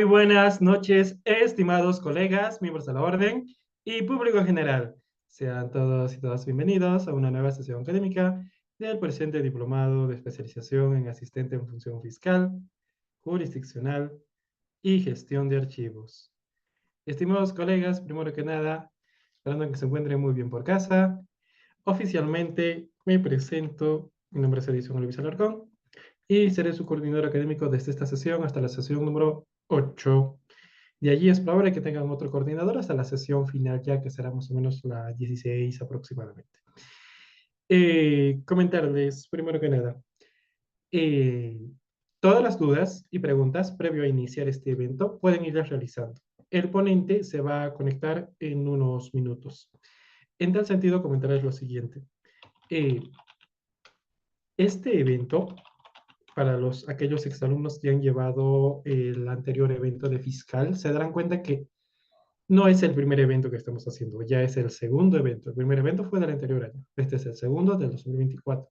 buenas noches, estimados colegas, miembros de la orden y público en general. Sean todos y todas bienvenidos a una nueva sesión académica del presente diplomado de especialización en asistente en función fiscal, jurisdiccional y gestión de archivos. Estimados colegas, primero que nada, esperando que se encuentren muy bien por casa, oficialmente me presento. Mi nombre es Edison Luis Alarcón y seré su coordinador académico desde esta sesión hasta la sesión número 8. De allí es probable que tengan otro coordinador hasta la sesión final, ya que será más o menos la 16 aproximadamente. Comentarles, primero que nada, eh, todas las dudas y preguntas previo a iniciar este evento pueden irlas realizando. El ponente se va a conectar en unos minutos. En tal sentido, comentarles lo siguiente. Eh, este evento, para aquellos exalumnos que han llevado el anterior evento de fiscal, se darán cuenta que no es el primer evento que estamos haciendo, ya es el segundo evento. El primer evento fue del anterior año. Este es el segundo del 2024.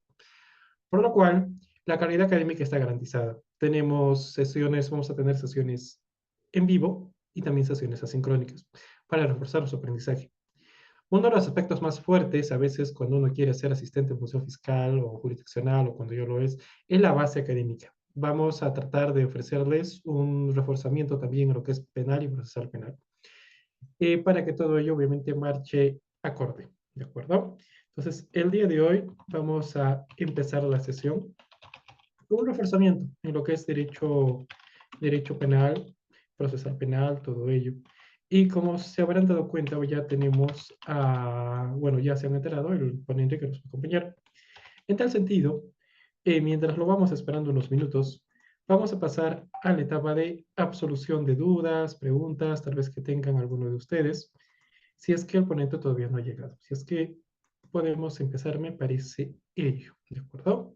Por lo cual, la calidad académica está garantizada. Tenemos sesiones, vamos a tener sesiones en vivo y también sesiones asincrónicas para reforzar su aprendizaje. Uno de los aspectos más fuertes, a veces cuando uno quiere ser asistente en función fiscal o jurisdiccional o cuando yo lo es la base académica. Vamos a tratar de ofrecerles un reforzamiento también en lo que es penal y procesal penal, para que todo ello obviamente marche acorde, ¿de acuerdo? Entonces, el día de hoy vamos a empezar la sesión con un reforzamiento en lo que es derecho penal, procesal penal, todo ello. Y como se habrán dado cuenta, hoy ya tenemos, bueno, ya se han enterado, el ponente que nos va a acompañar. En tal sentido, mientras lo vamos esperando unos minutos, vamos a pasar a la etapa de absolución de dudas, preguntas, tal vez que tengan alguno de ustedes, si es que el ponente todavía no ha llegado. Si es que podemos empezar, me parece ello, ¿de acuerdo?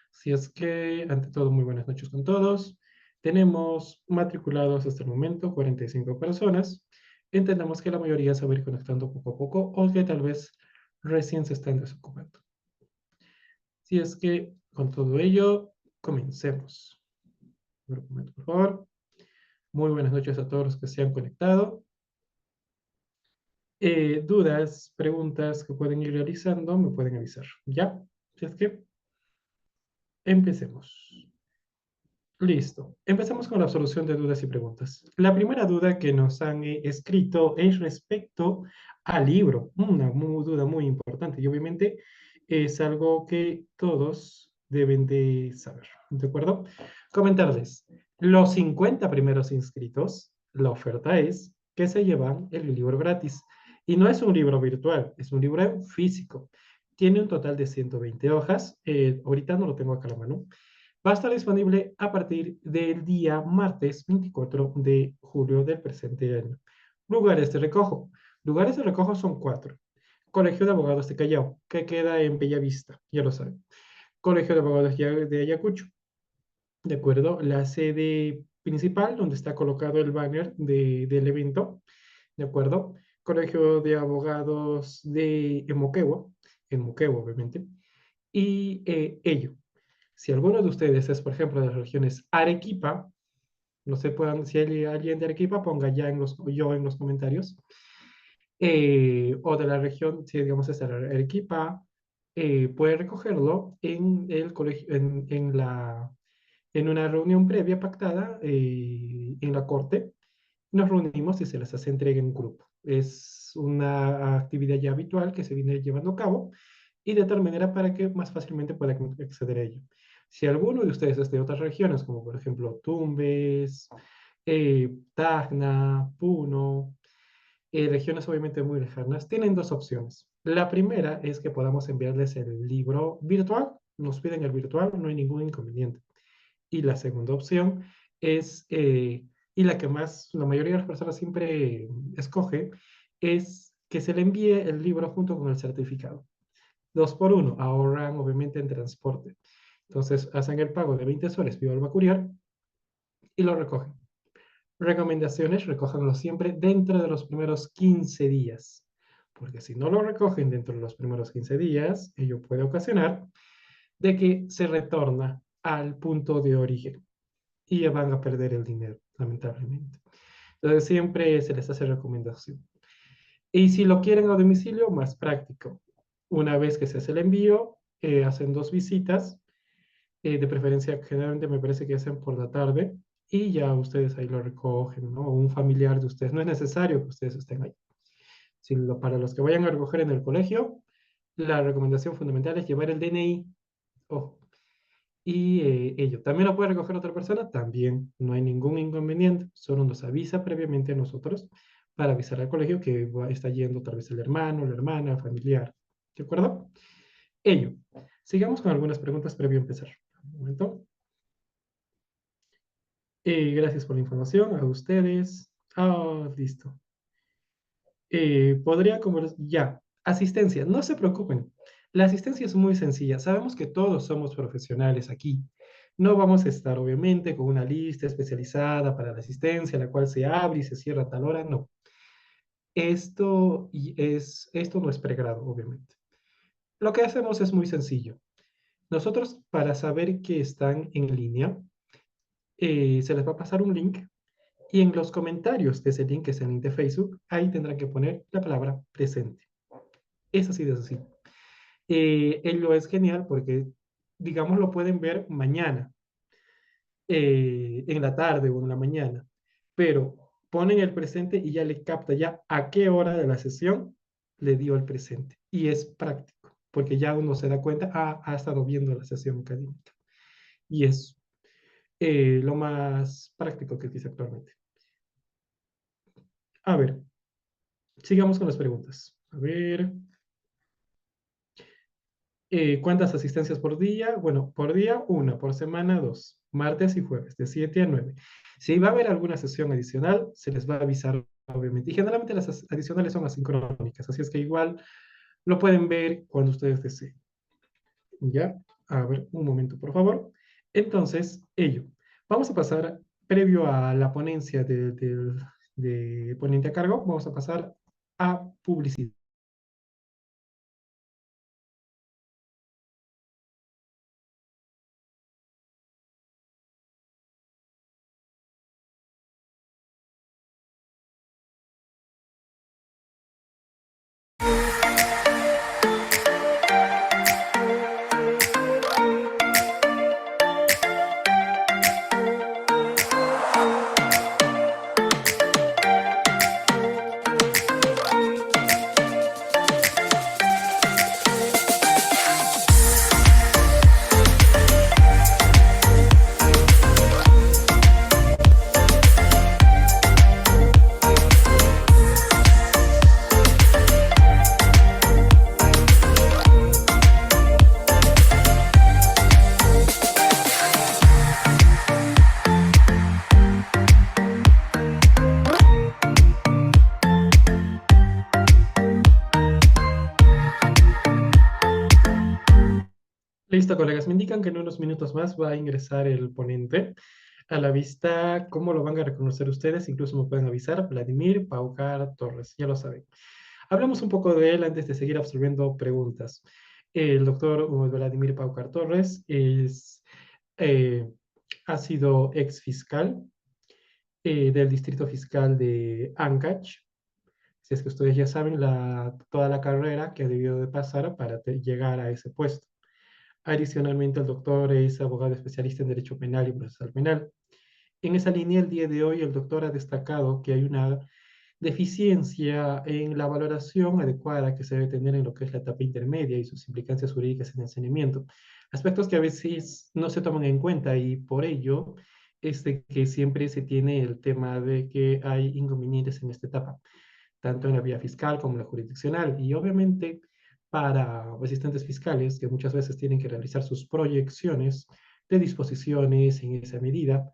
Si es que, ante todo, muy buenas noches con todos. Tenemos matriculados hasta el momento 45 personas. Entendemos que la mayoría se va a ir conectando poco a poco o que tal vez recién se están desocupando. Si es que, con todo ello, comencemos. Un momento, por favor. Muy buenas noches a todos los que se han conectado. Dudas, preguntas que pueden ir realizando, me pueden avisar. ¿Ya? Si es que empecemos. Listo. Empecemos con la solución de dudas y preguntas. La primera duda que nos han escrito es respecto al libro. Una duda muy importante y obviamente es algo que todos deben de saber. ¿De acuerdo? Comentarles. Los 50 primeros inscritos, la oferta es que se llevan el libro gratis. Y no es un libro virtual, es un libro físico. Tiene un total de 120 hojas. Ahorita no lo tengo acá a la mano. Va a estar disponible a partir del día martes 24 de julio del presente año. Lugares de recojo. Lugares de recojo son 4. Colegio de Abogados de Callao, que queda en Bellavista, ya lo saben. Colegio de Abogados de Ayacucho, de acuerdo, la sede principal donde está colocado el banner del evento, de acuerdo. Colegio de Abogados de Moquegua, en Moquegua obviamente, y ello. Si alguno de ustedes es, por ejemplo, de las regiones Arequipa, no sé, si hay alguien de Arequipa, ponga ya yo en los comentarios. O de la región, si digamos es de Arequipa, puede recogerlo en el colegio, en una reunión previa pactada en la corte. Nos reunimos y se les hace entrega en grupo. Es una actividad ya habitual que se viene llevando a cabo y de tal manera para que más fácilmente puedan acceder a ello. Si alguno de ustedes es de otras regiones, como por ejemplo Tumbes, Tacna, Puno, regiones obviamente muy lejanas, tienen dos opciones. La primera es que podamos enviarles el libro virtual, nos piden el virtual, no hay ningún inconveniente. Y la segunda opción es, y la que más la mayoría de las personas siempre escoge, es que se le envíe el libro junto con el certificado. 2 por 1, ahorran obviamente en transporte. Entonces hacen el pago de 20 soles vía Alba Courier y lo recogen. Recomendaciones, recójanlo siempre dentro de los primeros 15 días, porque si no lo recogen dentro de los primeros 15 días, ello puede ocasionar de que se retorna al punto de origen y van a perder el dinero, lamentablemente. Entonces siempre se les hace recomendación. Y si lo quieren a domicilio, más práctico. Una vez que se hace el envío, hacen 2 visitas, de preferencia, generalmente me parece que hacen por la tarde, y ya ustedes ahí lo recogen, ¿no? O un familiar de ustedes. No es necesario que ustedes estén ahí. Para los que vayan a recoger en el colegio, la recomendación fundamental es llevar el DNI. Ojo. Y ello. ¿También lo puede recoger otra persona? También. No hay ningún inconveniente. Solo nos avisa previamente a nosotros para avisar al colegio que está yendo tal vez el hermano, la hermana, familiar. ¿De acuerdo? Ello. Sigamos con algunas preguntas previo a empezar. Un momento. Gracias por la información. A ustedes. Ah, listo. Podría como ya. Asistencia. No se preocupen. La asistencia es muy sencilla. Sabemos que todos somos profesionales aquí. No vamos a estar, obviamente, con una lista especializada para la asistencia, la cual se abre y se cierra a tal hora. No. Esto no es pregrado, obviamente. Lo que hacemos es muy sencillo. Nosotros, para saber que están en línea, se les va a pasar un link y en los comentarios de ese link, que es el link de Facebook, ahí tendrán que poner la palabra presente. Es así de así. Ello es genial porque, digamos, lo pueden ver mañana, en la tarde o en la mañana, pero ponen el presente y ya le capta ya a qué hora de la sesión le dio el presente. Y es práctico, porque ya uno se da cuenta, ha estado viendo la sesión académica. Y es lo más práctico que existe actualmente. A ver, sigamos con las preguntas. A ver, ¿cuántas asistencias por día? Bueno, por día, una, por semana, dos, martes y jueves, de 7 a 9. Si va a haber alguna sesión adicional, se les va a avisar, obviamente. Y generalmente las adicionales son asincrónicas, así es que igual lo pueden ver cuando ustedes deseen. ¿Ya? A ver, un momento, por favor. Entonces, ello. Vamos a pasar, previo a la ponencia de ponente a cargo, vamos a pasar a publicidad. Listo, colegas. Me indican que en unos minutos más va a ingresar el ponente. A la vista, ¿cómo lo van a reconocer ustedes? Incluso me pueden avisar, Vladimir Paucar Torres, ya lo saben. Hablamos un poco de él antes de seguir absorbiendo preguntas. El doctor Vladimir Paucar Torres eh, ha sido ex fiscal del distrito fiscal de Ancash. Si es que ustedes ya saben toda la carrera que ha debido de pasar para llegar a ese puesto. Adicionalmente, el doctor es abogado especialista en Derecho Penal y Procesal Penal. En esa línea, el día de hoy, el doctor ha destacado que hay una deficiencia en la valoración adecuada que se debe tener en lo que es la etapa intermedia y sus implicancias jurídicas en el saneamiento. Aspectos que a veces no se toman en cuenta y por ello es de que siempre se tiene el tema de que hay inconvenientes en esta etapa, tanto en la vía fiscal como en la jurisdiccional. Y obviamente para asistentes fiscales que muchas veces tienen que realizar sus proyecciones de disposiciones en esa medida,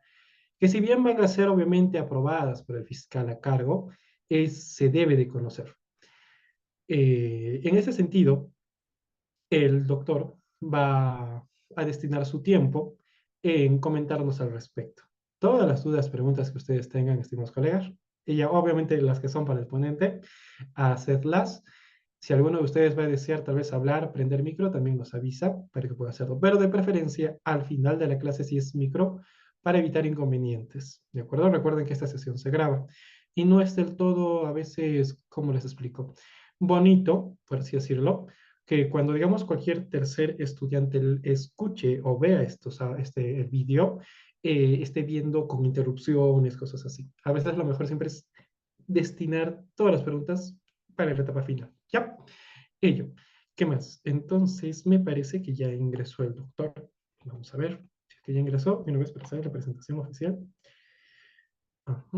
que si bien van a ser obviamente aprobadas por el fiscal a cargo, se debe de conocer. En ese sentido, el doctor va a destinar su tiempo en comentarnos al respecto. Todas las dudas, preguntas que ustedes tengan, estimados colegas, y ya obviamente las que son para el ponente, a hacerlas. Si alguno de ustedes va a desear tal vez hablar, prender micro, también nos avisa para que pueda hacerlo. Pero de preferencia, al final de la clase, si es micro, para evitar inconvenientes. ¿De acuerdo? Recuerden que esta sesión se graba. y no es del todo, a veces, ¿cómo les explico? Bonito, por así decirlo, que cuando, digamos, cualquier tercer estudiante escuche o vea el vídeo, esté viendo con interrupciones, cosas así. A veces lo mejor siempre es destinar todas las preguntas para la etapa final. ¿Ya? Ello. ¿Qué más? Entonces, me parece que ya ingresó el doctor. Vamos a ver si es que ya ingresó. Y una vez para hacer la presentación oficial. Ajá.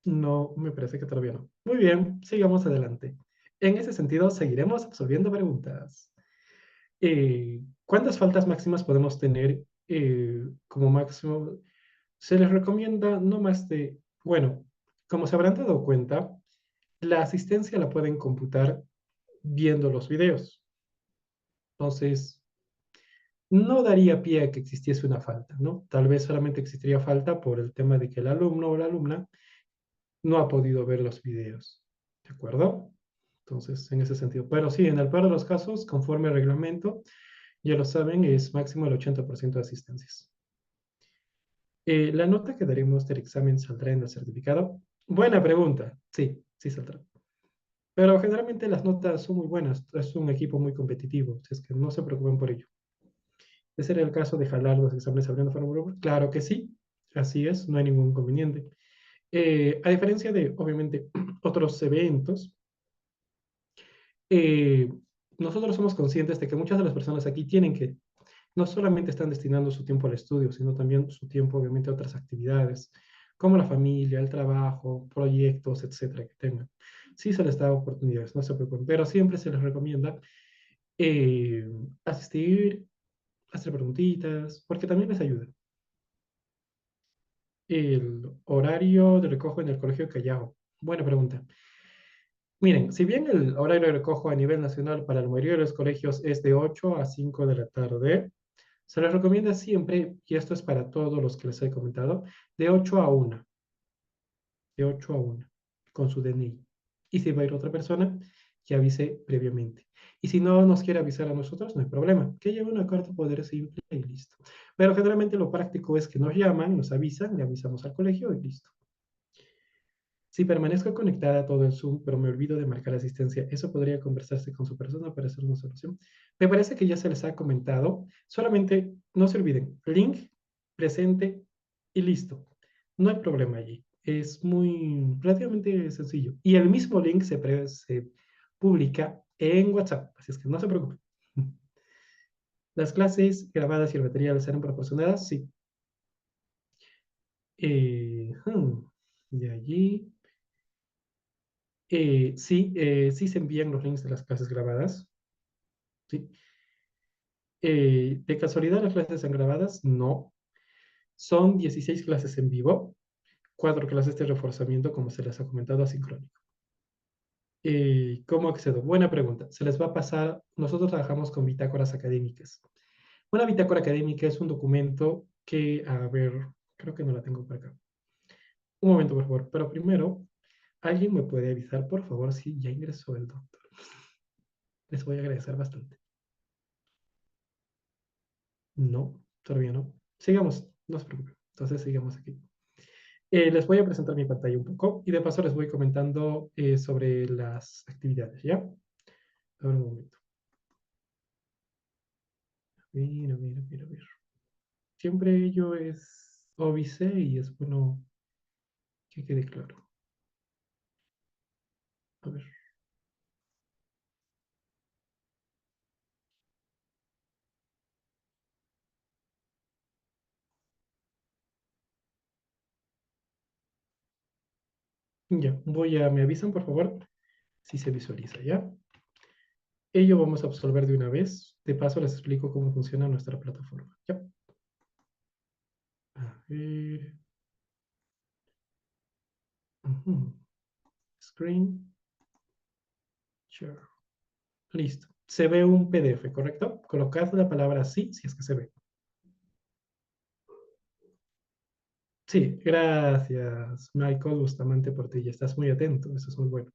No, me parece que todavía no. Muy bien, sigamos adelante. En ese sentido, seguiremos absolviendo preguntas. ¿Cuántas faltas máximas podemos tener como máximo? Se les recomienda no más de, bueno, como se habrán dado cuenta, la asistencia la pueden computar viendo los videos. Entonces, no daría pie a que existiese una falta, ¿no? Tal vez solamente existiría falta por el tema de que el alumno o la alumna no ha podido ver los videos, ¿de acuerdo? Entonces, en ese sentido. Pero sí, en el peor de los casos, conforme al reglamento, ya lo saben, es máximo el 80% de asistencias. ¿La nota que daremos del examen saldrá en el certificado? Buena pregunta. Sí, sí saldrá. Pero generalmente las notas son muy buenas. Es un equipo muy competitivo. Es que no se preocupen por ello. ¿Ese era el caso de jalar los exámenes abriendo Fórmula? Claro que sí. Así es, no hay ningún inconveniente. A diferencia de, obviamente, otros eventos, eh, nosotros somos conscientes de que muchas de las personas aquí tienen que, no solamente están destinando su tiempo al estudio, sino también su tiempo, obviamente, a otras actividades, como la familia, el trabajo, proyectos, etcétera, que tengan. Sí se les da oportunidades, no se preocupen, pero siempre se les recomienda eh, asistir, hacer preguntitas, porque también les ayuda. El horario de recojo en el Colegio Callao. Buena pregunta. Miren, si bien el horario de recojo a nivel nacional para la mayoría de los colegios es de 8 a 5 de la tarde, se les recomienda siempre, y esto es para todos los que les he comentado, de 8 a 1, de 8 a 1, con su DNI. Y si va a ir otra persona, que avise previamente. Y si no nos quiere avisar a nosotros, no hay problema, que lleve una carta poder simple y listo. Pero generalmente lo práctico es que nos llaman, nos avisan, le avisamos al colegio y listo. Si permanezco conectada a todo el Zoom, pero me olvido de marcar asistencia, ¿eso podría conversarse con su persona para hacer una solución? Me parece que ya se les ha comentado. Solamente no se olviden, link, presente y listo. No hay problema allí. Es muy relativamente sencillo. Y el mismo link se publica en WhatsApp, así es que no se preocupen. Las clases grabadas y el material serán proporcionadas, sí. De allí. Sí, sí se envían los links de las clases grabadas. ¿Sí? ¿De casualidad las clases están grabadas? No. Son 16 clases en vivo, 4 clases de reforzamiento, como se les ha comentado, asincrónico. ¿Cómo accedo? Buena pregunta. Se les va a pasar, nosotros trabajamos con bitácoras académicas. Una bitácora académica es un documento que, a ver, creo que no la tengo por acá. Un momento, por favor. Pero primero, ¿alguien me puede avisar, por favor, si ya ingresó el doctor? Les voy a agradecer bastante. No, todavía no. Sigamos, no se preocupen. Entonces, sigamos aquí. Les voy a presentar mi pantalla un poco y de paso les voy comentando sobre las actividades, ¿ya? A ver un momento. A ver. Siempre ello es óbice y es bueno que quede claro. A ver. Ya, me avisan por favor si se visualiza, ¿ya? Ello vamos a absolver de una vez. De paso les explico cómo funciona nuestra plataforma, ¿ya? A ver. Ujú. Screen share. Listo. Se ve un PDF, ¿correcto? Colocad la palabra sí, si es que se ve. Sí, gracias, Michael Bustamante Portilla. Estás muy atento, eso es muy bueno.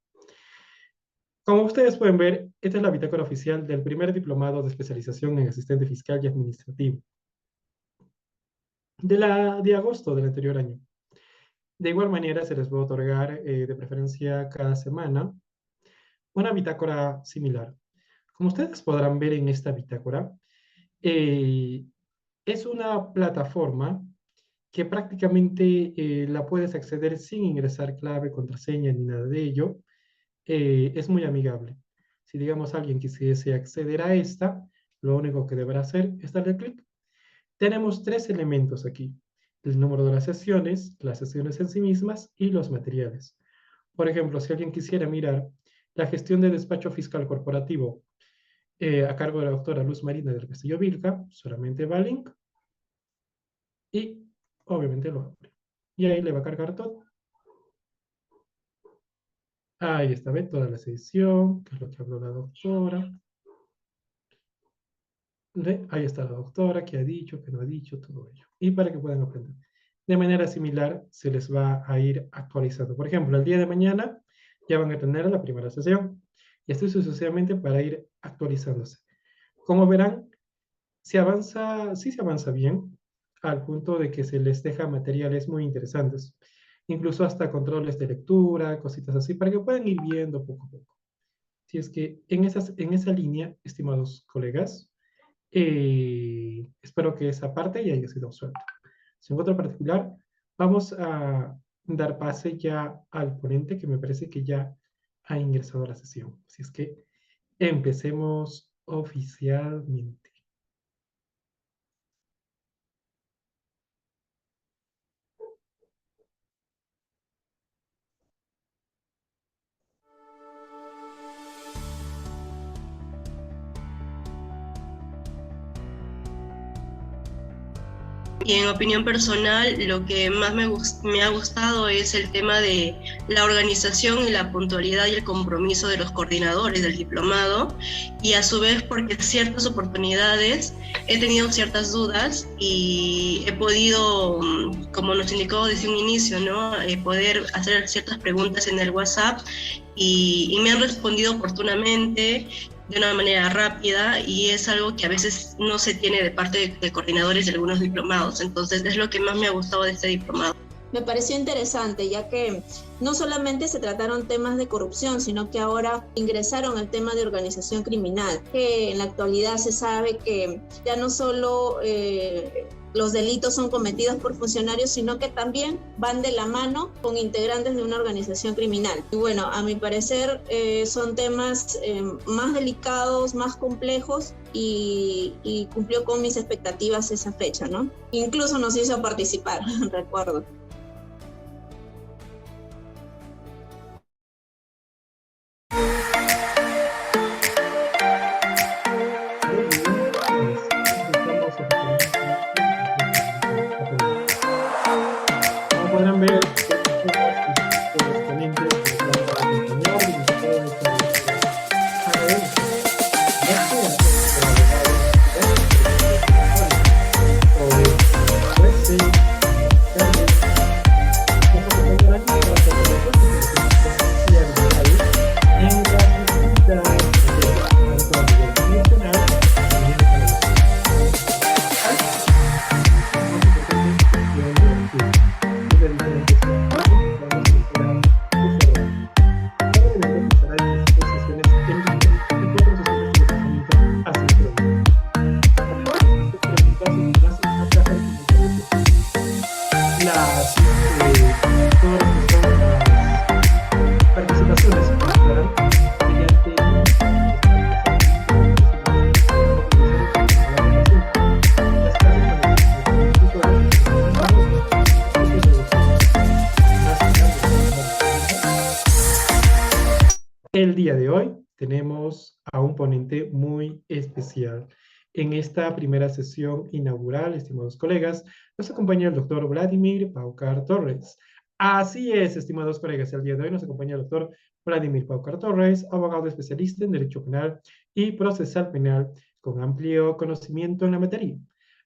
Como ustedes pueden ver, esta es la bitácora oficial del primer diplomado de especialización en asistente fiscal y administrativo de agosto del anterior año. De igual manera, se les va a otorgar, de preferencia cada semana, una bitácora similar. Como ustedes podrán ver en esta bitácora, eh, es una plataforma que prácticamente la puedes acceder sin ingresar clave, contraseña ni nada de ello. Es muy amigable. Si digamos alguien quisiese acceder a esta, lo único que deberá hacer es darle clic. Tenemos tres elementos aquí: el número de las sesiones en sí mismas y los materiales. Por ejemplo, si alguien quisiera mirar la gestión de despacho fiscal corporativo a cargo de la doctora Luz Marina del Castillo Vilca, solamente va al link y obviamente lo abre. Y ahí le va a cargar todo. Ahí está, ve toda la sesión, que es lo que habló la doctora. ¿Ve? Ahí está la doctora, qué ha dicho, qué no ha dicho, todo ello. Y para que puedan aprender. De manera similar, se les va a ir actualizando. Por ejemplo, el día de mañana ya van a tener la primera sesión. Y así sucesivamente para ir actualizándose. Como verán, sí se avanza bien, al punto de que se les deja materiales muy interesantes. Incluso hasta controles de lectura, cositas así, para que puedan ir viendo poco a poco. Si es que en esa línea, estimados colegas, espero que esa parte ya haya sido resuelta. Sin otro particular, vamos a dar pase ya al ponente, que me parece que ya ha ingresado a la sesión. Así es que empecemos oficialmente. Y en opinión personal, lo que más me ha gustado es el tema de la organización y la puntualidad y el compromiso de los coordinadores del diplomado, y a su vez porque ciertas oportunidades he tenido ciertas dudas y he podido, como nos indicó desde un inicio, ¿no? Poder hacer ciertas preguntas en el WhatsApp y me han respondido oportunamente, de una manera rápida, y es algo que a veces no se tiene de parte de coordinadores de algunos diplomados. Entonces es lo que más me ha gustado de este diplomado. Me pareció interesante, ya que no solamente se trataron temas de corrupción, sino que ahora ingresaron el tema de organización criminal, que en la actualidad se sabe que ya no solo los delitos son cometidos por funcionarios, sino que también van de la mano con integrantes de una organización criminal. Y bueno, a mi parecer son temas más delicados, más complejos, y cumplió con mis expectativas esa fecha, ¿no? Incluso nos hizo participar, recuerdo. Como podrán ver, los ponentes nos van a acompañar y nos pueden El día de hoy tenemos a un ponente muy especial. En esta primera sesión inaugural, estimados colegas, nos acompaña el doctor Vladimir Paucar Torres. Así es, estimados colegas, el día de hoy nos acompaña el doctor Vladimir Paucar Torres, abogado especialista en Derecho Penal y Procesal Penal, con amplio conocimiento en la materia.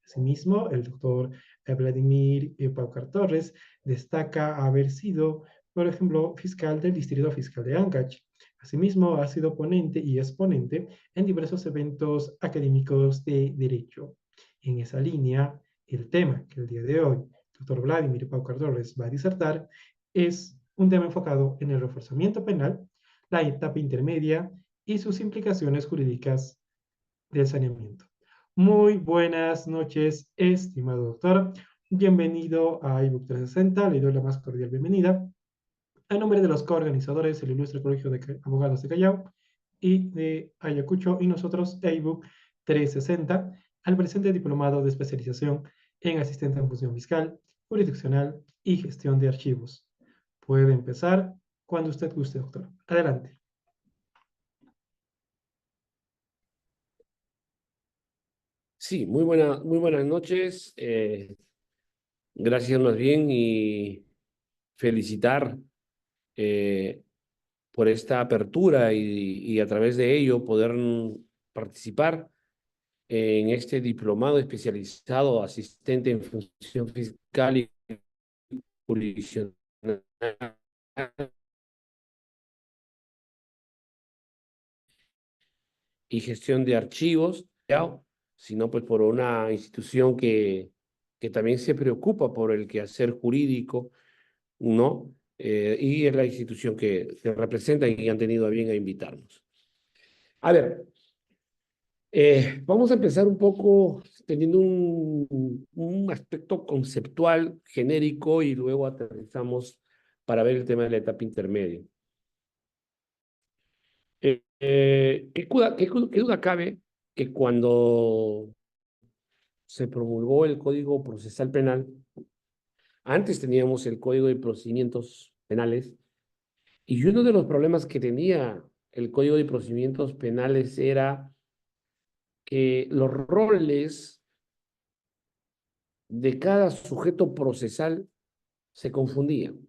Asimismo, el doctor Vladimir Paucar Torres destaca haber sido, por ejemplo, fiscal del Distrito Fiscal de Ancash. Asimismo, ha sido ponente y exponente en diversos eventos académicos de derecho. En esa línea, el tema que el día de hoy doctor Vladimir Paucar Torres va a disertar es un tema enfocado en el reforzamiento penal, la etapa intermedia y sus implicaciones jurídicas del saneamiento. Muy buenas noches, estimado doctor. Bienvenido a iBook 360. Le doy la más cordial bienvenida. A nombre de los coorganizadores, el Ilustre Colegio de Abogados de Callao y de Ayacucho, y nosotros, iBook 360, al presente diplomado de especialización en asistente en función fiscal, jurisdiccional y gestión de archivos. Puede empezar cuando usted guste, doctor. Adelante. Sí, muy buenas noches. Gracias más bien y felicitar por esta apertura y a través de ello poder participar en este diplomado especializado asistente en función fiscal y jurisdiccional y gestión de archivos, sino pues por una institución que también se preocupa por el quehacer jurídico, ¿no? Y es la institución que representa y han tenido a bien a invitarnos. A ver, vamos a empezar un poco teniendo un aspecto conceptual genérico y luego aterrizamos para ver el tema de la etapa intermedia. ¿Qué duda cabe que cuando se promulgó el Código Procesal Penal, antes teníamos el Código de Procedimientos Penales, y uno de los problemas que tenía el Código de Procedimientos Penales era que los roles de cada sujeto procesal se confundían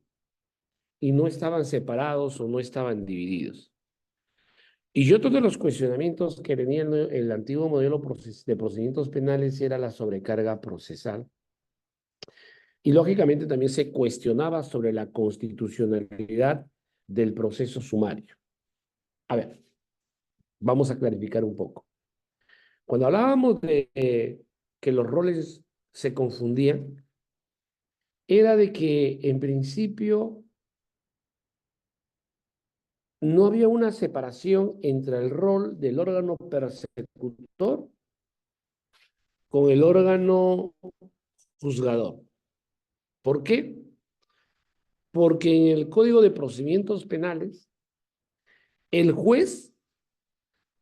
y no estaban separados o no estaban divididos. Y otro de los cuestionamientos que tenía el antiguo modelo de procedimientos penales era la sobrecarga procesal. Y lógicamente también se cuestionaba sobre la constitucionalidad del proceso sumario. A ver, vamos a clarificar un poco. Cuando hablábamos de que los roles se confundían, era de que en principio no había una separación entre el rol del órgano persecutor con el órgano juzgador. ¿Por qué? Porque en el Código de Procedimientos Penales, el juez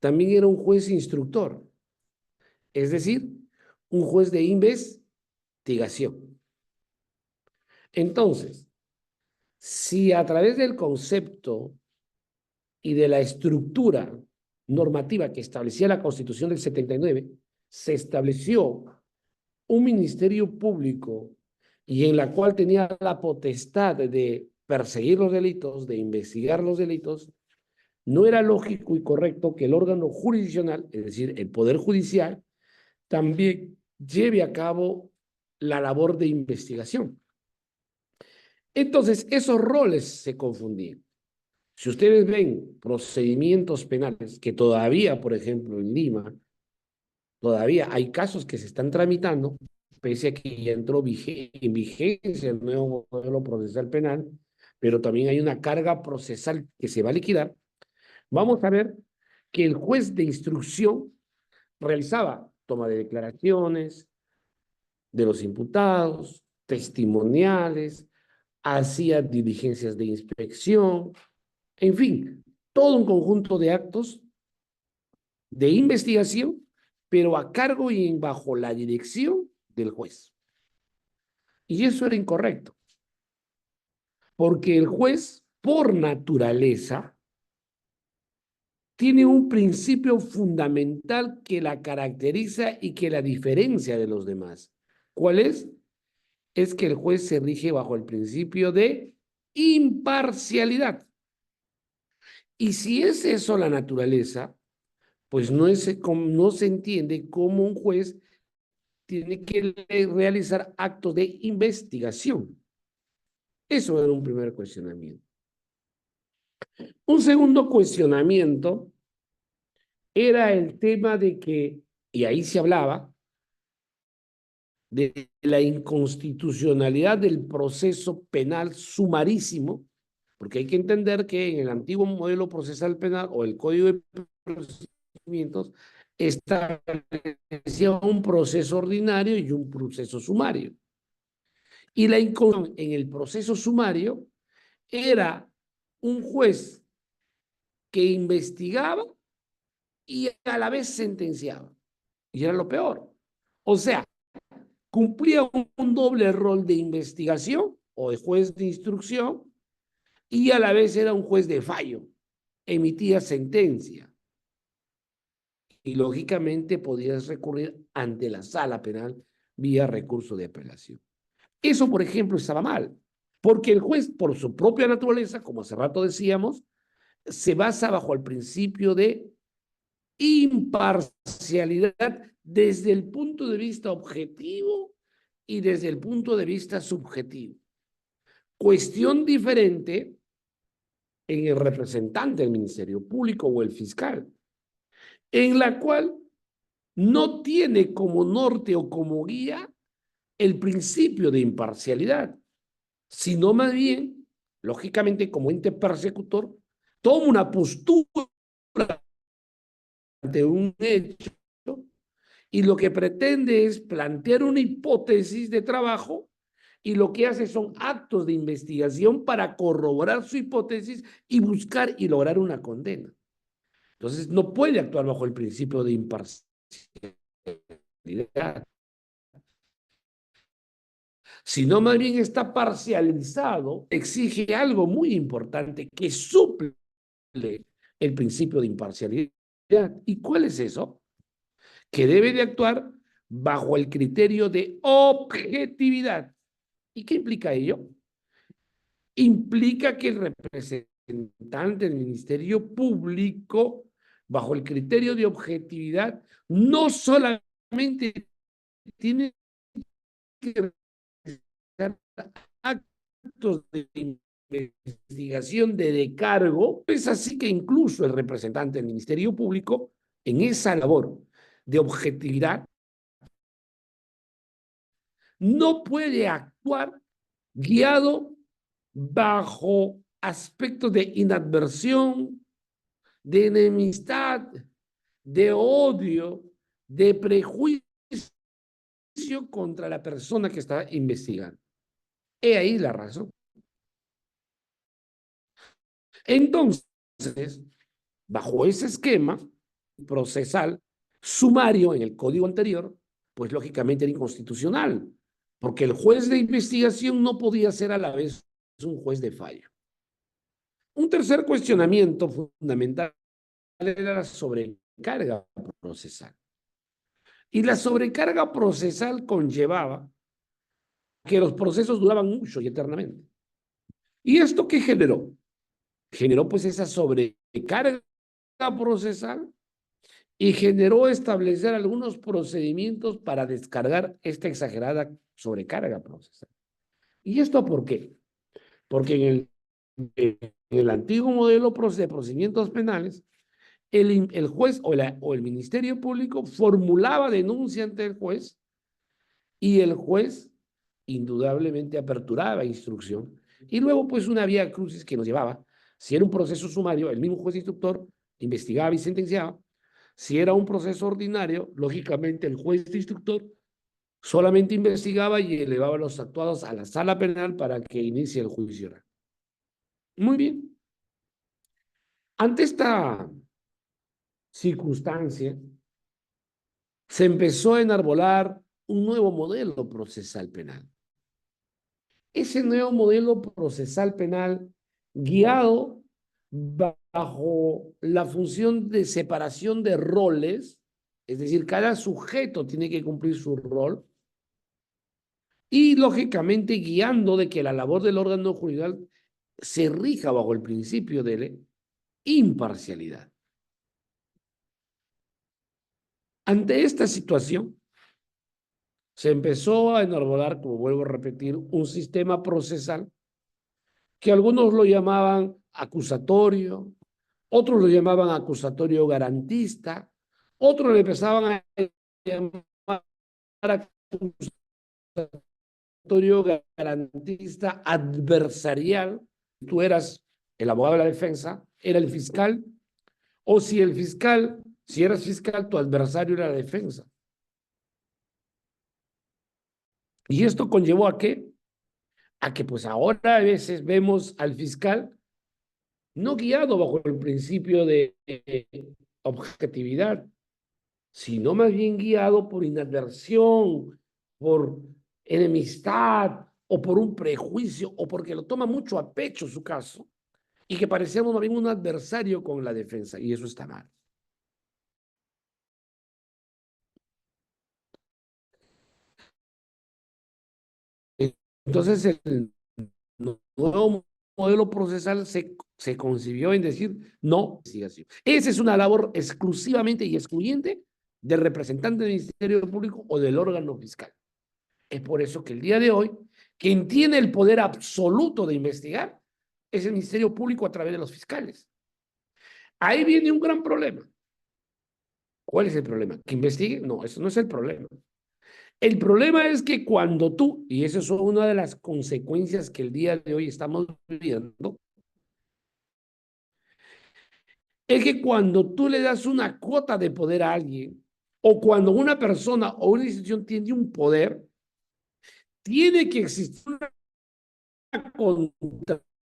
también era un juez instructor, es decir, un juez de investigación. Entonces, si a través del concepto y de la estructura normativa que establecía la Constitución del 79, se estableció un ministerio público y en la cual tenía la potestad de perseguir los delitos, de investigar los delitos, no era lógico y correcto que el órgano jurisdiccional, es decir, el Poder Judicial, también lleve a cabo la labor de investigación. Entonces, esos roles se confundían. Si ustedes ven procedimientos penales que todavía, por ejemplo, en Lima, todavía hay casos que se están tramitando, pese a que ya entró en vigencia el nuevo modelo procesal penal, pero también hay una carga procesal que se va a liquidar, vamos a ver que el juez de instrucción realizaba toma de declaraciones de los imputados, testimoniales, hacía diligencias de inspección, en fin, todo un conjunto de actos de investigación, pero a cargo y bajo la dirección del juez. Y eso era incorrecto, porque el juez, por naturaleza, tiene un principio fundamental que la caracteriza y que la diferencia de los demás. ¿Cuál es? Es que el juez se rige bajo el principio de imparcialidad. Y si es eso la naturaleza, pues no se entiende cómo un juez tiene que realizar actos de investigación. Eso era un primer cuestionamiento. Un segundo cuestionamiento era el tema de que, y ahí se hablaba, de la inconstitucionalidad del proceso penal sumarísimo, porque hay que entender que en el antiguo modelo procesal penal o el Código de Procedimientos establecía un proceso ordinario y un proceso sumario. Y la inconstitucionalidad en el proceso sumario era un juez que investigaba y a la vez sentenciaba. Y era lo peor. O sea, cumplía un doble rol de investigación o de juez de instrucción y a la vez era un juez de fallo. Emitía sentencia. Y lógicamente podías recurrir ante la sala penal vía recurso de apelación. Eso, por ejemplo, estaba mal, porque el juez, por su propia naturaleza, como hace rato decíamos, se basa bajo el principio de imparcialidad desde el punto de vista objetivo y desde el punto de vista subjetivo. Cuestión diferente en el representante del Ministerio Público o el fiscal, en la cual no tiene como norte o como guía el principio de imparcialidad, sino más bien, lógicamente, como ente persecutor, toma una postura ante un hecho y lo que pretende es plantear una hipótesis de trabajo y lo que hace son actos de investigación para corroborar su hipótesis y buscar y lograr una condena. Entonces, no puede actuar bajo el principio de imparcialidad, sino más bien está parcializado, exige algo muy importante que suple el principio de imparcialidad. ¿Y cuál es eso? Que debe de actuar bajo el criterio de objetividad. ¿Y qué implica ello? Implica que el representante del Ministerio Público, bajo el criterio de objetividad, no solamente tiene que realizar actos de investigación de descargo, es así que incluso el representante del Ministerio Público, en esa labor de objetividad, no puede actuar guiado bajo aspectos de inadversión, de enemistad, de odio, de prejuicio contra la persona que está investigando. He ahí la razón. Entonces, bajo ese esquema procesal sumario en el código anterior, pues lógicamente era inconstitucional, porque el juez de investigación no podía ser a la vez un juez de fallo. Un tercer cuestionamiento fundamental era la sobrecarga procesal. Y la sobrecarga procesal conllevaba que los procesos duraban mucho y eternamente. ¿Y esto qué generó? Generó pues esa sobrecarga procesal y generó establecer algunos procedimientos para descargar esta exagerada sobrecarga procesal. ¿Y esto por qué? Porque en el antiguo modelo de procedimientos penales, el juez o el Ministerio Público formulaba denuncia ante el juez y el juez indudablemente aperturaba instrucción y luego pues una vía crucis que nos llevaba, si era un proceso sumario, el mismo juez instructor investigaba y sentenciaba. Si era un proceso ordinario, lógicamente el juez instructor solamente investigaba y elevaba a los actuados a la sala penal para que inicie el juicio oral. Muy bien. Ante esta circunstancia, se empezó a enarbolar un nuevo modelo procesal penal. Ese nuevo modelo procesal penal guiado bajo la función de separación de roles, es decir, cada sujeto tiene que cumplir su rol, y lógicamente guiando de que la labor del órgano judicial se rija bajo el principio de la imparcialidad. Ante esta situación, se empezó a enarbolar, como vuelvo a repetir, un sistema procesal que algunos lo llamaban acusatorio, otros lo llamaban acusatorio garantista, otros le empezaban a llamar garantista adversarial, tú eras el abogado de la defensa, era el fiscal, o si eras fiscal, tu adversario era la defensa. ¿Y esto conllevó a qué? A que pues ahora a veces vemos al fiscal no guiado bajo el principio de objetividad, sino más bien guiado por inadversión, por enemistad o por un prejuicio o porque lo toma mucho a pecho su caso y que parecemos más bien un adversario con la defensa, y eso está mal. Entonces el nuevo modelo procesal se concibió en decir no investigación. Esa es una labor exclusivamente y excluyente del representante del Ministerio Público o del órgano fiscal. Es por eso que el día de hoy, quien tiene el poder absoluto de investigar es el Ministerio Público a través de los fiscales. Ahí viene un gran problema. ¿Cuál es el problema? ¿Que investigue? No, eso no es el problema. El problema es que cuando tú, y eso es una de las consecuencias que el día de hoy estamos viviendo, es que cuando tú le das una cuota de poder a alguien, o cuando una persona o una institución tiene un poder, tiene que existir una contrapartida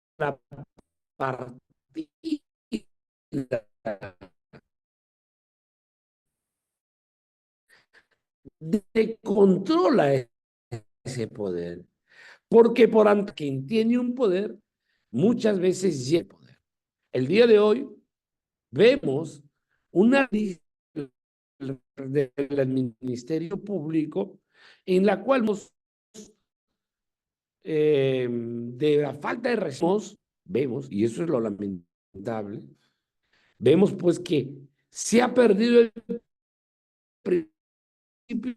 de controla ese poder. Porque por ante quien tiene un poder, muchas veces llega el poder. El día de hoy vemos una lista del Ministerio Público en la cual de la falta de respuesta vemos, y eso es lo lamentable, vemos pues que se ha perdido el principio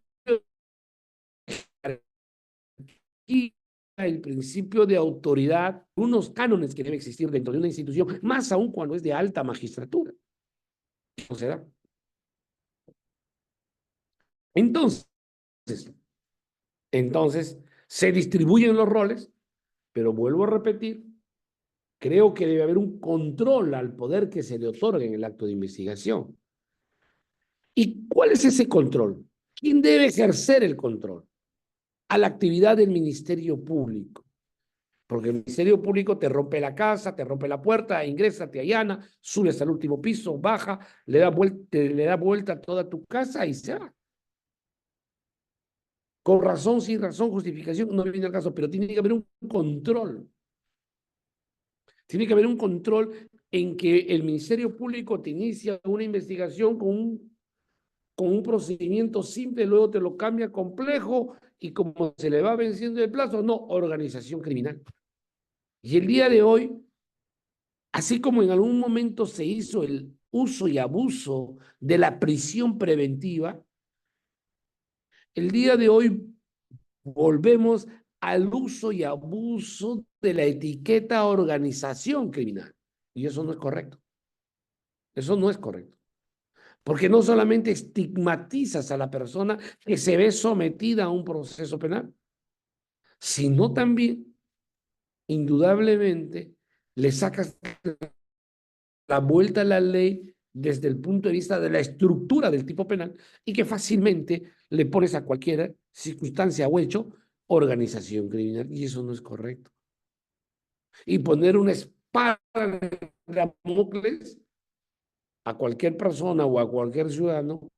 y el principio de autoridad, unos cánones que deben existir dentro de una institución, más aún cuando es de alta magistratura. ¿No se da? Entonces, se distribuyen los roles, pero vuelvo a repetir, creo que debe haber un control al poder que se le otorga en el acto de investigación. ¿Y cuál es ese control? ¿Quién debe ejercer el control? A la actividad del Ministerio Público. Porque el Ministerio Público te rompe la casa, te rompe la puerta, ingresa, te allana, sube hasta el último piso, baja, le da vuelta a toda tu casa y se va. Con razón, sin razón, justificación, no viene al caso, pero tiene que haber un control. Tiene que haber un control en que el Ministerio Público te inicia una investigación con un procedimiento simple, luego te lo cambia complejo y como se le va venciendo el plazo, no, organización criminal. Y el día de hoy, así como en algún momento se hizo el uso y abuso de la prisión preventiva, el día de hoy volvemos al uso y abuso de la etiqueta organización criminal. Y eso no es correcto. Eso no es correcto. Porque no solamente estigmatizas a la persona que se ve sometida a un proceso penal, sino también, indudablemente, le sacas la vuelta a la ley desde el punto de vista de la estructura del tipo penal y que fácilmente le pones a cualquier circunstancia o hecho organización criminal, y eso no es correcto. Y poner una espada de Damocles a cualquier persona o a cualquier ciudadano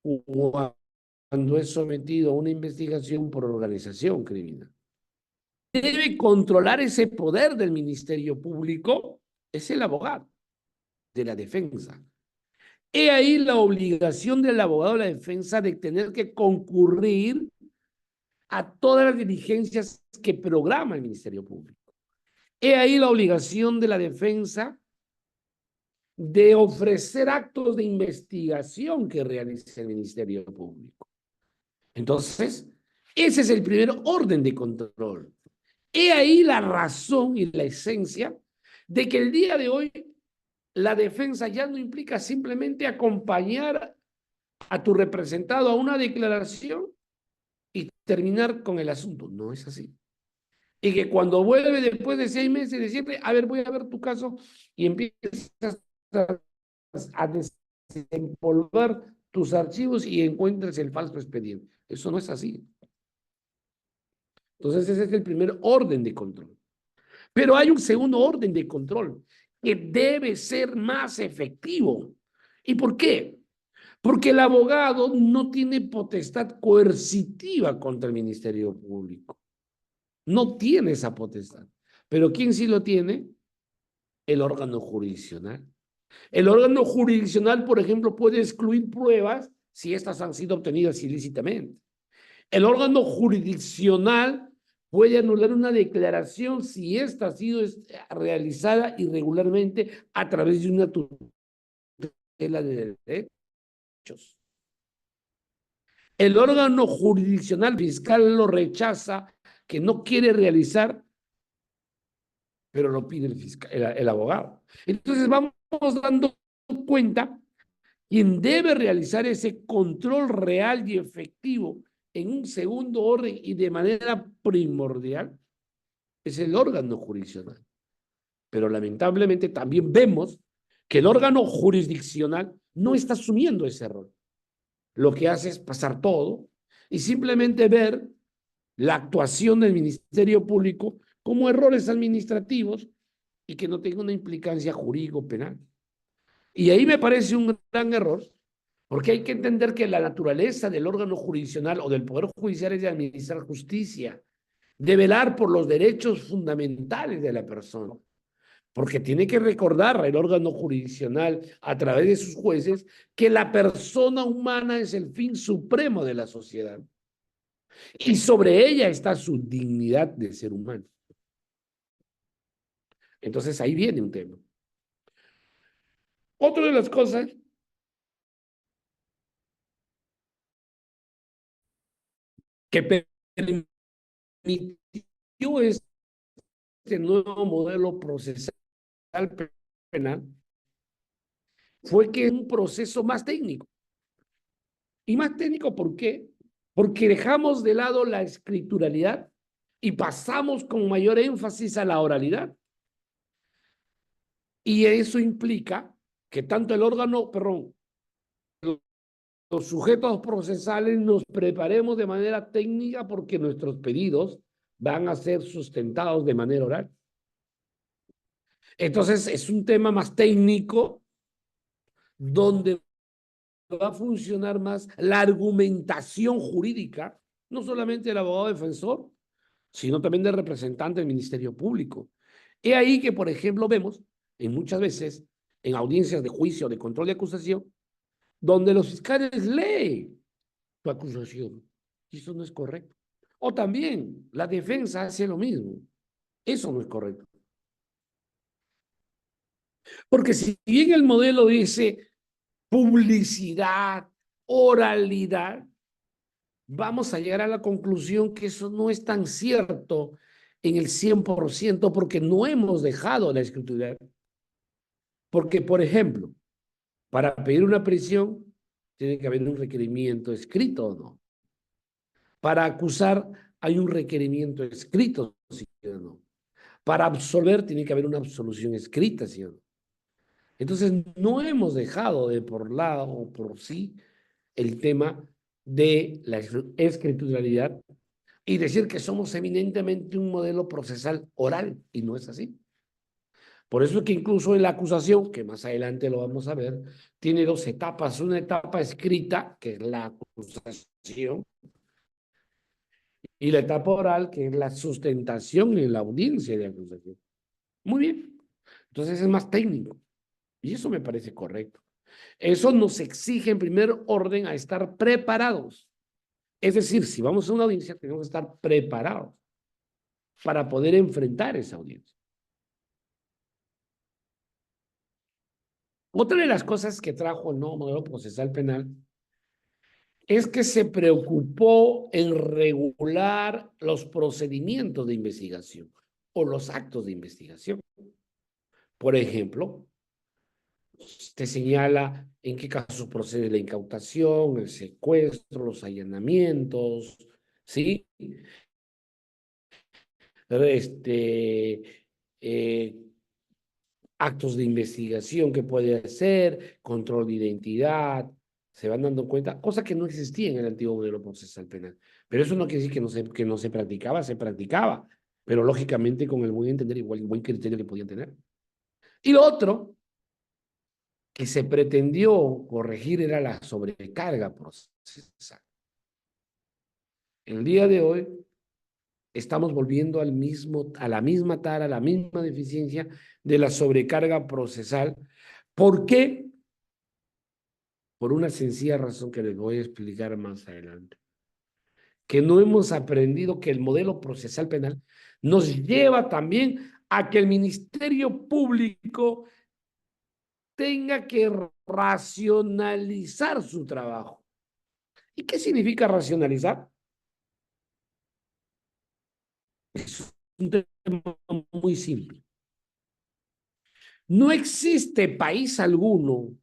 cuando es sometido a una investigación por organización criminal. Debe controlar ese poder del Ministerio Público, es el abogado de la defensa. He ahí la obligación del abogado de la defensa de tener que concurrir a todas las diligencias que programa el Ministerio Público. He ahí la obligación de la defensa de ofrecer actos de investigación que realice el Ministerio Público. Entonces, ese es el primer orden de control. He ahí la razón y la esencia de que el día de hoy la defensa ya no implica simplemente acompañar a tu representado a una declaración y terminar con el asunto. No es así. Y que cuando vuelve después de 6 meses, decirle, a ver, voy a ver tu caso, y empiezas a desempolvar tus archivos y encuentres el falso expediente. Eso no es así. Entonces, ese es el primer orden de control. Pero hay un segundo orden de control que debe ser más efectivo. ¿Y por qué? Porque el abogado no tiene potestad coercitiva contra el Ministerio Público. No tiene esa potestad. Pero ¿quién sí lo tiene? El órgano jurisdiccional. El órgano jurisdiccional, por ejemplo, puede excluir pruebas si éstas han sido obtenidas ilícitamente. El órgano jurisdiccional puede anular una declaración si ésta ha sido realizada irregularmente a través de una tutela de derechos. El órgano jurisdiccional fiscal lo rechaza, que no quiere realizar, pero lo pide el abogado. Entonces vamos dando cuenta quien debe realizar ese control real y efectivo en un segundo orden y de manera primordial es el órgano jurisdiccional. Pero lamentablemente también vemos que el órgano jurisdiccional no está asumiendo ese rol. Lo que hace es pasar todo y simplemente ver la actuación del Ministerio Público como errores administrativos y que no tenga una implicancia jurídico-penal. Y ahí me parece un gran error, porque hay que entender que la naturaleza del órgano jurisdiccional o del Poder Judicial es de administrar justicia, de velar por los derechos fundamentales de la persona, porque tiene que recordar el órgano jurisdiccional a través de sus jueces que la persona humana es el fin supremo de la sociedad y sobre ella está su dignidad de ser humano. Entonces ahí viene un tema. Otra de las cosas que permitió este nuevo modelo procesal penal fue que es un proceso más técnico. Y más técnico, ¿por qué? Porque dejamos de lado la escrituralidad y pasamos con mayor énfasis a la oralidad. Y eso implica que tanto el órgano, perdón, los sujetos procesales nos preparemos de manera técnica porque nuestros pedidos van a ser sustentados de manera oral. Entonces, es un tema más técnico donde va a funcionar más la argumentación jurídica, no solamente del abogado defensor, sino también del representante del Ministerio Público. He ahí que, por ejemplo, vemos en muchas veces en audiencias de juicio, de control de acusación, donde los fiscales leen tu acusación. Y eso no es correcto. O también la defensa hace lo mismo. Eso no es correcto. Porque si bien el modelo dice publicidad, oralidad, vamos a llegar a la conclusión que eso no es tan cierto en el 100% porque no hemos dejado la escritura. Porque, por ejemplo, para pedir una prisión tiene que haber un requerimiento escrito o no. Para acusar hay un requerimiento escrito, ¿sí o no? Para absolver tiene que haber una absolución escrita, ¿sí o no? Entonces, no hemos dejado de por lado o por sí el tema de la escrituralidad y decir que somos eminentemente un modelo procesal oral, y no es así. Por eso es que incluso en la acusación, que más adelante lo vamos a ver, tiene dos etapas. Una etapa escrita, que es la acusación, y la etapa oral, que es la sustentación en la audiencia de acusación. Muy bien. Entonces es más técnico. Y eso me parece correcto. Eso nos exige en primer orden a estar preparados. Es decir, si vamos a una audiencia, tenemos que estar preparados para poder enfrentar esa audiencia. Otra de las cosas que trajo el nuevo modelo procesal penal es que se preocupó en regular los procedimientos de investigación o los actos de investigación. Por ejemplo, te señala en qué casos procede la incautación, el secuestro, los allanamientos, ¿sí? Este, eh, actos de investigación que puede hacer, control de identidad, se van dando cuenta, cosa que no existía en el antiguo modelo procesal penal. Pero eso no quiere decir que no se practicaba, pero lógicamente con el buen entender y el buen criterio que podían tener. Y lo otro que se pretendió corregir era la sobrecarga procesal. El día de hoy estamos volviendo a la misma tara, a la misma deficiencia de la sobrecarga procesal. ¿Por qué? Por una sencilla razón que les voy a explicar más adelante. Que no hemos aprendido que el modelo procesal penal nos lleva también a que el Ministerio Público tenga que racionalizar su trabajo. ¿Y qué significa racionalizar? Es un tema muy simple. No existe país alguno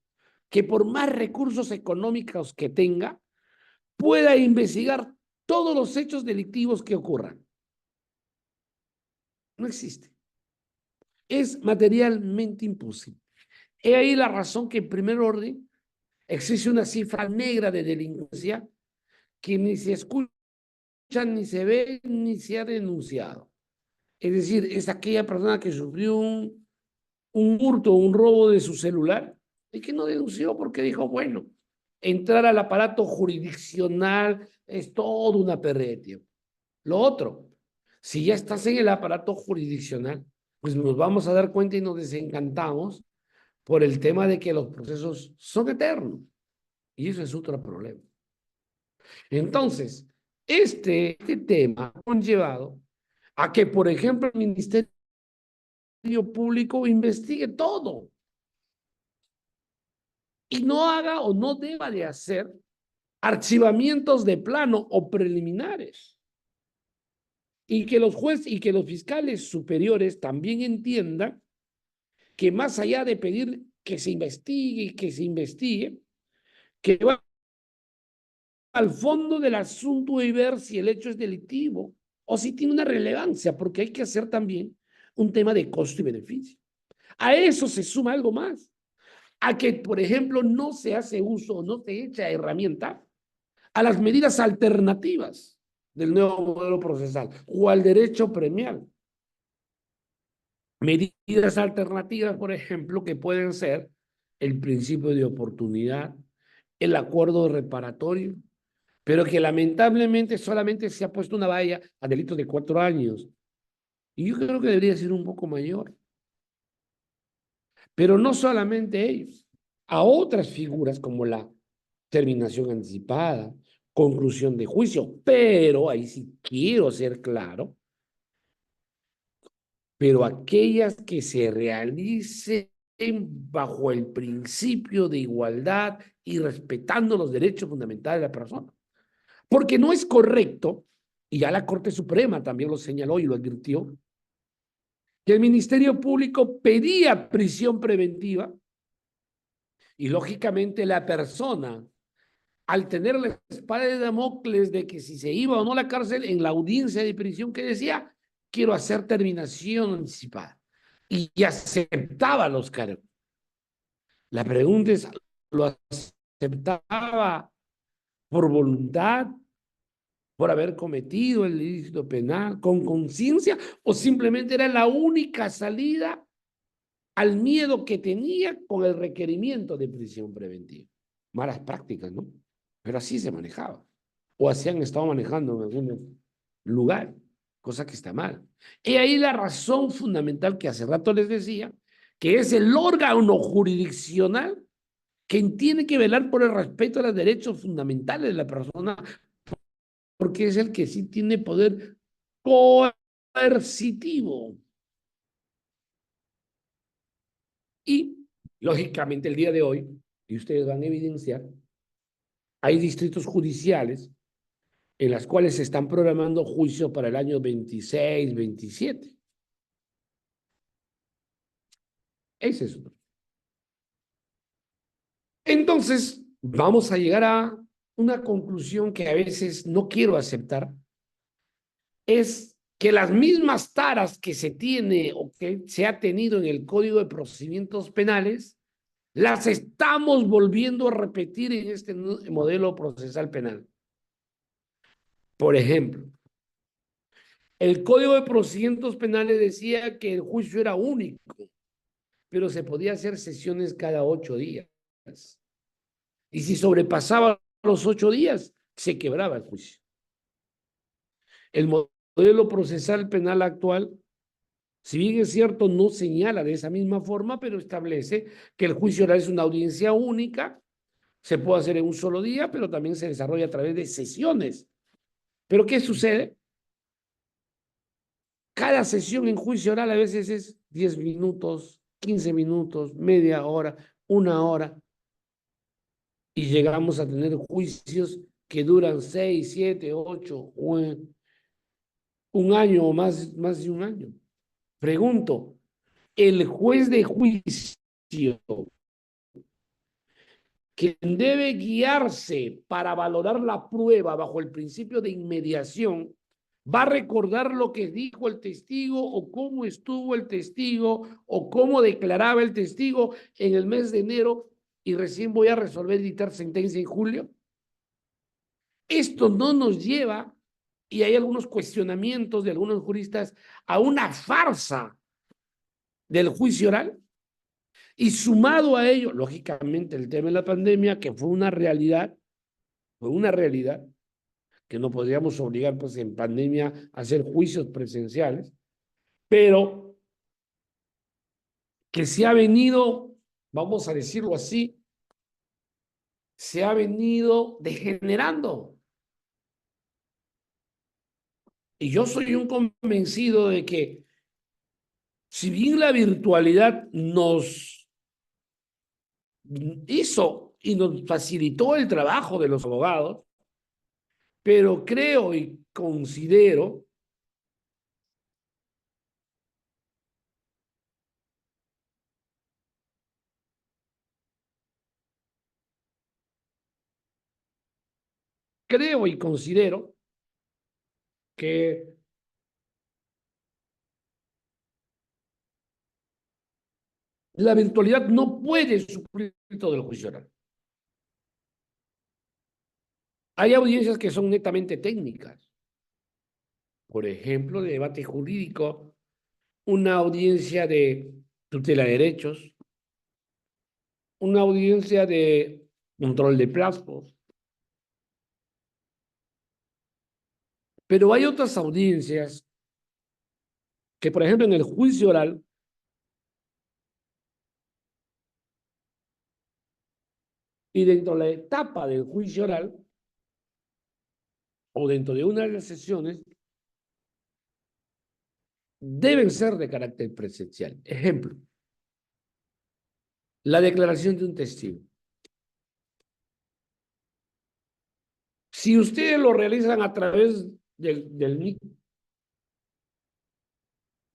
que por más recursos económicos que tenga, pueda investigar todos los hechos delictivos que ocurran. No existe. Es materialmente imposible. He ahí la razón que en primer orden existe una cifra negra de delincuencia que ni se escucha, ni se ve, ni se ha denunciado. Es decir, es aquella persona que sufrió un hurto, un robo de su celular y que no denunció porque dijo, bueno, entrar al aparato jurisdiccional es toda una pérdida de tiempo. Lo otro, si ya estás en el aparato jurisdiccional, pues nos vamos a dar cuenta y nos desencantamos por el tema de que los procesos son eternos. Y eso es otro problema. Entonces, este tema ha conllevado a que, por ejemplo, el Ministerio Público investigue todo y no haga o no deba de hacer archivamientos de plano o preliminares. Y que los jueces y que los fiscales superiores también entiendan que más allá de pedir que se investigue, que va al fondo del asunto y ver si el hecho es delictivo o si tiene una relevancia, porque hay que hacer también un tema de costo y beneficio. A eso se suma algo más, a que, por ejemplo, no se hace uso o no se echa herramienta a las medidas alternativas del nuevo modelo procesal o al derecho premial. Medidas alternativas, por ejemplo, que pueden ser el principio de oportunidad, el acuerdo reparatorio, pero que lamentablemente solamente se ha puesto una valla a delitos de 4 años. Y yo creo que debería ser un poco mayor. Pero no solamente ellos, a otras figuras como la terminación anticipada, conclusión de juicio, pero ahí sí quiero ser claro, pero aquellas que se realicen bajo el principio de igualdad y respetando los derechos fundamentales de la persona. Porque no es correcto, y ya la Corte Suprema también lo señaló y lo advirtió, que el Ministerio Público pedía prisión preventiva y lógicamente la persona, al tener la espada de Damocles de que si se iba o no a la cárcel, en la audiencia de prisión que decía, quiero hacer terminación anticipada. Y aceptaba los cargos. La pregunta es, ¿lo aceptaba por voluntad, por haber cometido el ilícito penal, con conciencia, o simplemente era la única salida al miedo que tenía con el requerimiento de prisión preventiva? Malas prácticas, ¿no? Pero así se manejaba. O así han estado manejando en algunos lugares, cosa que está mal. Y ahí la razón fundamental que hace rato les decía, que es el órgano jurisdiccional quien tiene que velar por el respeto a los derechos fundamentales de la persona, porque es el que sí tiene poder coercitivo. Y, lógicamente, el día de hoy, y ustedes van a evidenciar, hay distritos judiciales en las cuales se están programando juicios para el año 26, 27. Ese es otro. Entonces, vamos a llegar a una conclusión que a veces no quiero aceptar, es que las mismas taras que se tiene o que se ha tenido en el Código de Procedimientos Penales, las estamos volviendo a repetir en este modelo procesal penal. Por ejemplo, el Código de Procedimientos Penales decía que el juicio era único, pero se podía hacer sesiones cada 8 días. Y si sobrepasaba los 8 días, se quebraba el juicio. El modelo procesal penal actual, si bien es cierto, no señala de esa misma forma, pero establece que el juicio oral es una audiencia única, se puede hacer en un solo día, pero también se desarrolla a través de sesiones. ¿Pero qué sucede? Cada sesión en juicio oral a veces es 10 minutos, 15 minutos, media hora, 1 hora. Y llegamos a tener juicios que duran 6, 7, 8, un año o más de un año. Pregunto, el juez de juicio, quien debe guiarse para valorar la prueba bajo el principio de inmediación, va a recordar lo que dijo el testigo o cómo estuvo el testigo o cómo declaraba el testigo en el mes de enero y recién voy a resolver y dictar sentencia en julio. Esto no nos lleva, y hay algunos cuestionamientos de algunos juristas, a una farsa del juicio oral. Y sumado a ello, lógicamente, el tema de la pandemia, que fue una realidad, que no podríamos obligar pues en pandemia a hacer juicios presenciales, pero que se ha venido, vamos a decirlo así, se ha venido degenerando. Y yo soy un convencido de que si bien la virtualidad nos hizo y nos facilitó el trabajo de los abogados, pero creo y considero que la virtualidad no puede suplir todo el juicio oral. Hay audiencias que son netamente técnicas. Por ejemplo, de debate jurídico, una audiencia de tutela de derechos, una audiencia de control de plazos. Pero hay otras audiencias que, por ejemplo, en el juicio oral, y dentro de la etapa del juicio oral, o dentro de una de las sesiones, deben ser de carácter presencial. Ejemplo, la declaración de un testigo. Si ustedes lo realizan a través del MIC,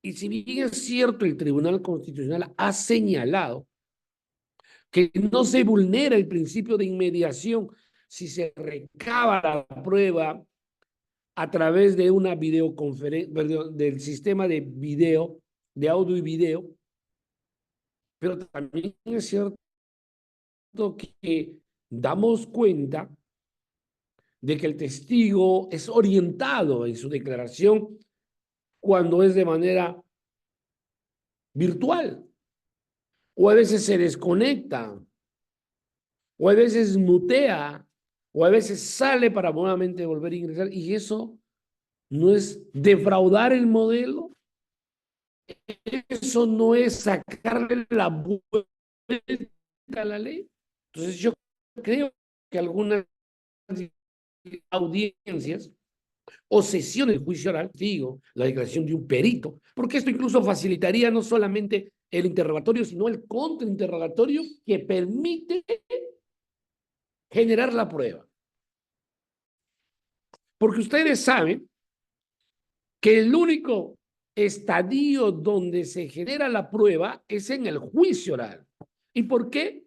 y si bien es cierto, el Tribunal Constitucional ha señalado que no se vulnera el principio de inmediación si se recaba la prueba a través de una videoconferencia, del sistema de video, de audio y video, pero también es cierto que damos cuenta de que el testigo es orientado en su declaración cuando es de manera virtual, o a veces se desconecta, o a veces mutea, o a veces sale para nuevamente volver a ingresar, y eso no es defraudar el modelo, eso no es sacarle la vuelta a la ley. Entonces yo creo que algunas audiencias o sesiones de juicio oral, digo, la declaración de un perito, porque esto incluso facilitaría no solamente el interrogatorio, sino el contrainterrogatorio que permite generar la prueba. Porque ustedes saben que el único estadio donde se genera la prueba es en el juicio oral. ¿Y por qué?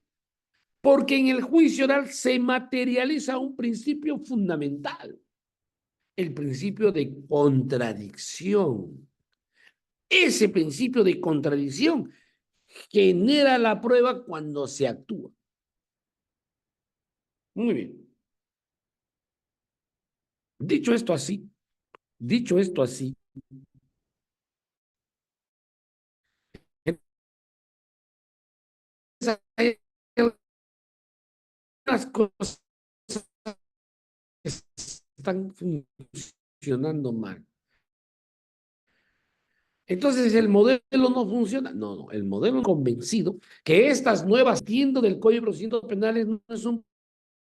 Porque en el juicio oral se materializa un principio fundamental. el principio de contradicción. Ese principio de contradicción genera la prueba cuando se actúa. Muy bien. Dicho esto así, hay algunas cosas que están funcionando mal. Entonces, ¿el modelo no funciona? No, no, el modelo convencido que estas nuevas tiendas del Código de Procedimientos Penales no es un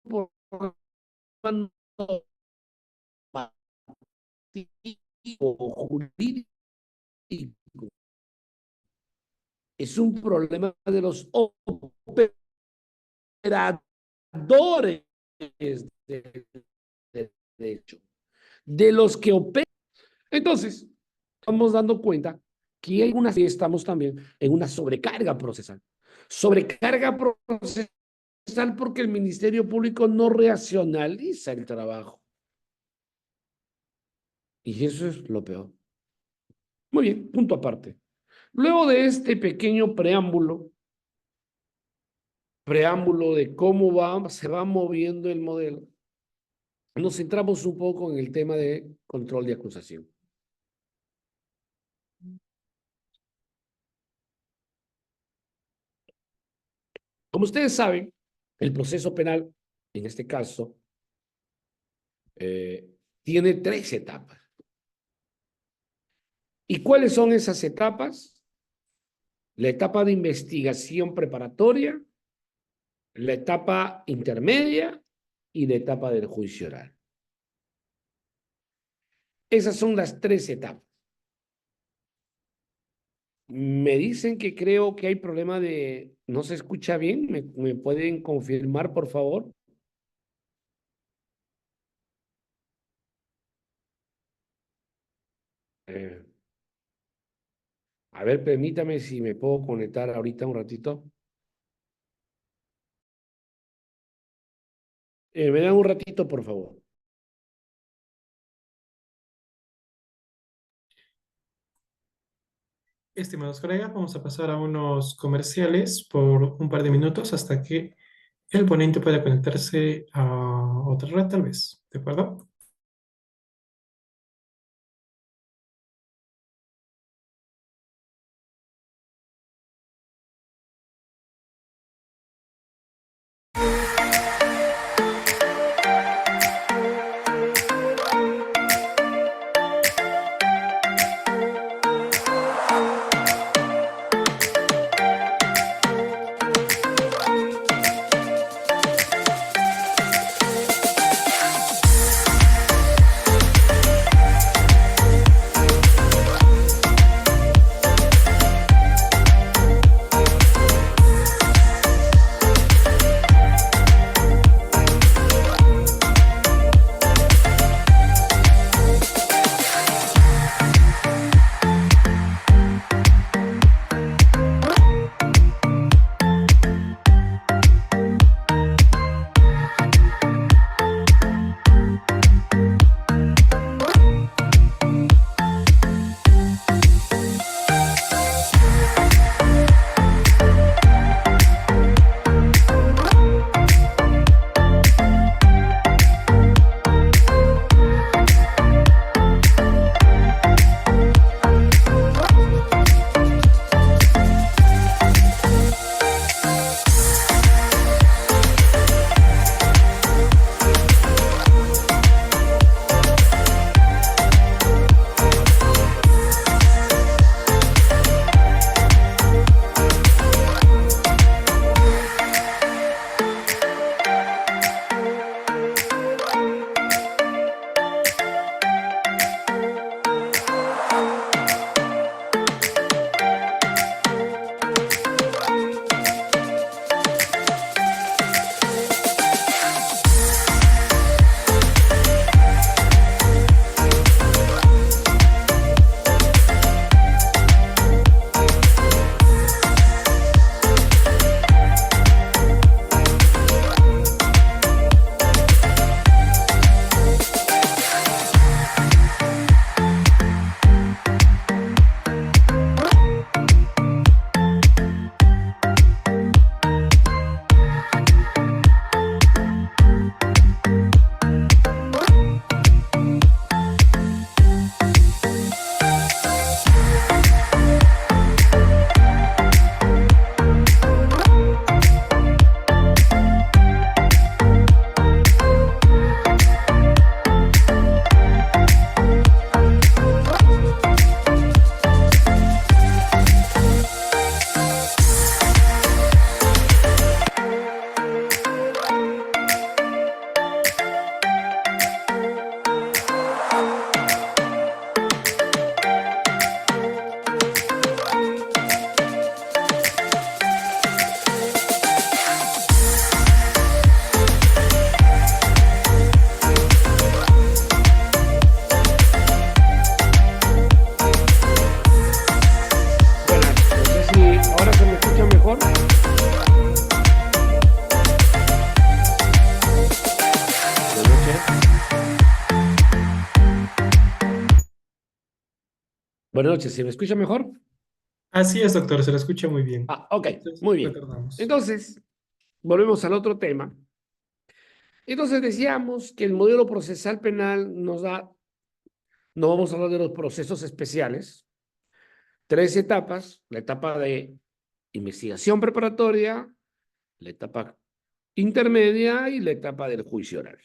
problema jurídico, es un problema de los operadores del derecho, de los que operan. Entonces, estamos dando cuenta que hay una, estamos también en una sobrecarga procesal. Sobrecarga procesal porque el Ministerio Público no racionaliza el trabajo. Y eso es lo peor. Muy bien, punto aparte. Luego de este pequeño preámbulo de cómo se va moviendo el modelo, nos centramos un poco en el tema de control de acusación. Como ustedes saben, el proceso penal, en este caso, tiene 3 etapas. ¿Y cuáles son esas etapas? La etapa de investigación preparatoria, la etapa intermedia y la etapa del juicio oral. Esas son las 3 etapas. Me dicen que creo que hay problema de... ¿No se escucha bien? ¿Me pueden confirmar, por favor? A ver, permítame si me puedo conectar ahorita un ratito. Me dan un ratito, por favor. Estimados colegas, vamos a pasar a unos comerciales por un par de minutos hasta que el ponente pueda conectarse a otra red, tal vez. ¿De acuerdo? Buenas noches. Buenas noches, ¿se me escucha mejor? Así es, doctor, se lo escucha muy bien. Ah, ok, Entonces, muy bien. retornamos. Entonces, volvemos al otro tema. Entonces decíamos que el modelo procesal penal nos da, no vamos a hablar de los procesos especiales, 3 etapas: la etapa de investigación preparatoria, la etapa intermedia y la etapa del juicio oral.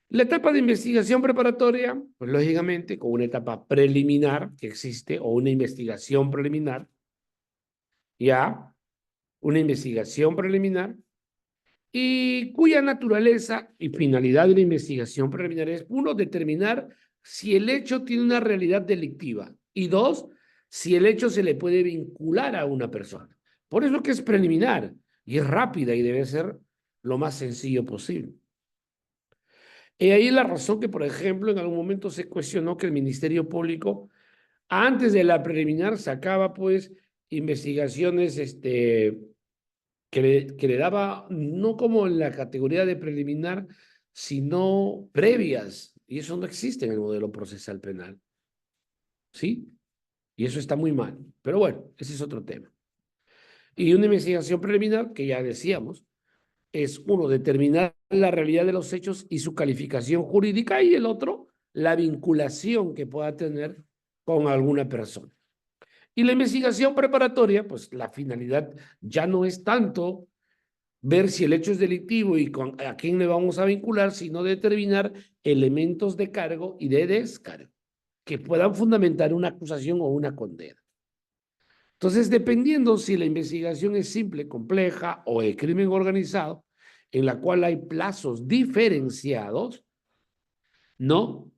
La etapa de investigación preparatoria, pues lógicamente con una etapa preliminar que existe, o una investigación preliminar, ya, una investigación preliminar, y cuya naturaleza y finalidad de la investigación preliminar es, uno, determinar si el hecho tiene una realidad delictiva, y dos, si el hecho se le puede vincular a una persona. Por eso que es preliminar y es rápida y debe ser lo más sencillo posible. Y ahí la razón que, por ejemplo, en algún momento se cuestionó que el Ministerio Público, antes de la preliminar, sacaba pues investigaciones que le daba, no como en la categoría de preliminar, sino previas. Y eso no existe en el modelo procesal penal. ¿Sí? Y eso está muy mal. Pero bueno, ese es otro tema. Y una investigación preliminar, que ya decíamos, es, uno, determinar la realidad de los hechos y su calificación jurídica, y el otro, la vinculación que pueda tener con alguna persona. Y la investigación preparatoria, pues la finalidad ya no es tanto ver si el hecho es delictivo y a quién le vamos a vincular, sino determinar elementos de cargo y de descargo que puedan fundamentar una acusación o una condena. Entonces, dependiendo si la investigación es simple, compleja o de crimen organizado, en la cual hay plazos diferenciados, ¿no?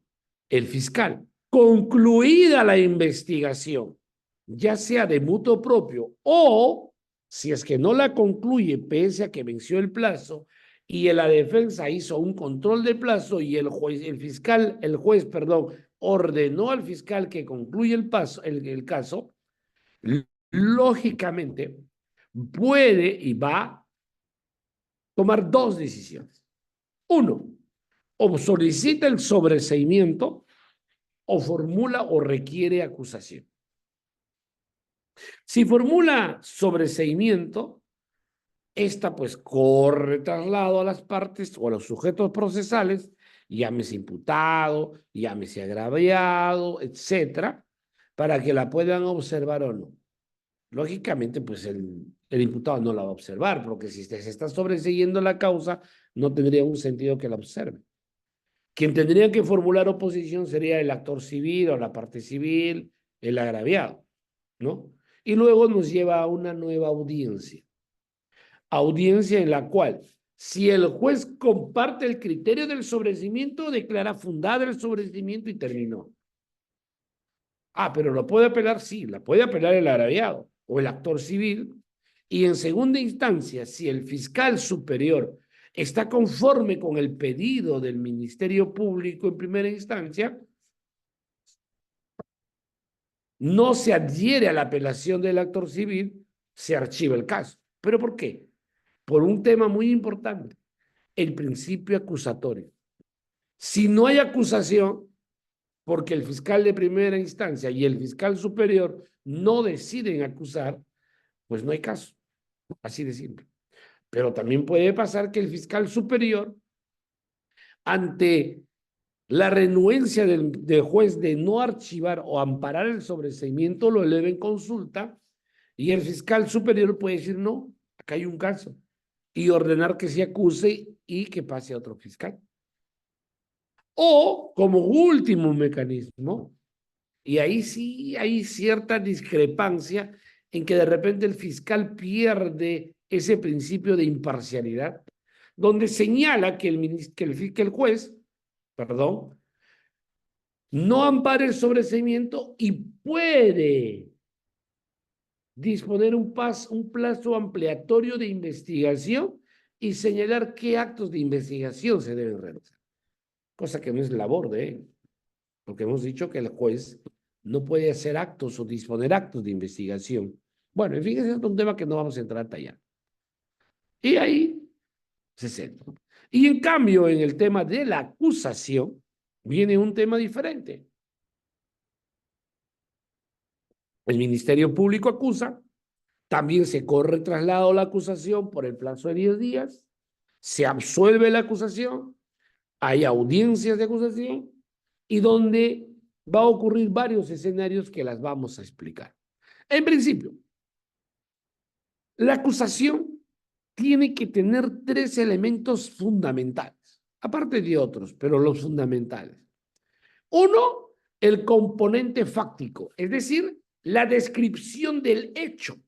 El fiscal, concluida la investigación, ya sea de mutuo propio o, si es que no la concluye pese a que venció el plazo y la defensa hizo un control de plazo y el juez, ordenó al fiscal que concluya el caso, lógicamente puede y va a tomar dos decisiones. Uno, o solicita el sobreseimiento o formula o requiere acusación. Si formula sobreseimiento, esta pues corre traslado a las partes o a los sujetos procesales, llámese imputado, llámese agraviado, etcétera, para que la puedan observar o no. Lógicamente, pues el imputado no la va a observar, porque si se está sobreseyendo la causa, no tendría un sentido que la observe. Quien tendría que formular oposición sería el actor civil o la parte civil, el agraviado, ¿no? Y luego nos lleva a una nueva audiencia. Audiencia en la cual, si el juez comparte el criterio del sobreseimiento, declara fundada el sobreseimiento y terminó. Ah, pero ¿lo puede apelar? Sí, la puede apelar el agraviado o el actor civil. Y en segunda instancia, si el fiscal superior está conforme con el pedido del Ministerio Público en primera instancia, no se adhiere a la apelación del actor civil, se archiva el caso. ¿Pero por qué? Por un tema muy importante, el principio acusatorio. Si no hay acusación, porque el fiscal de primera instancia y el fiscal superior no deciden acusar, pues no hay caso. Así de simple. Pero también puede pasar que el fiscal superior, ante la renuencia del juez de no archivar o amparar el sobreseimiento, lo eleve en consulta y el fiscal superior puede decir, no, acá hay un caso, y ordenar que se acuse y que pase a otro fiscal. O, como último mecanismo, y ahí sí hay cierta discrepancia en que de repente el fiscal pierde ese principio de imparcialidad, donde señala que el juez, no ampara el sobreseimiento y puede disponer un plazo ampliatorio de investigación y señalar qué actos de investigación se deben realizar, cosa que no es labor de él, porque hemos dicho que el juez no puede hacer actos o disponer actos de investigación Bueno, en fin, ese es un tema que no vamos a entrar a tallar. Y ahí se centra. Y en cambio, en el tema de la acusación, viene un tema diferente. El Ministerio Público acusa, también se corre el traslado de la acusación por el plazo de 10 días, se absuelve la acusación, hay audiencias de acusación y donde va a ocurrir varios escenarios que las vamos a explicar. En principio, la acusación tiene que tener 3 elementos fundamentales, aparte de otros, pero los fundamentales. Uno, el componente fáctico, es decir, la descripción del hecho.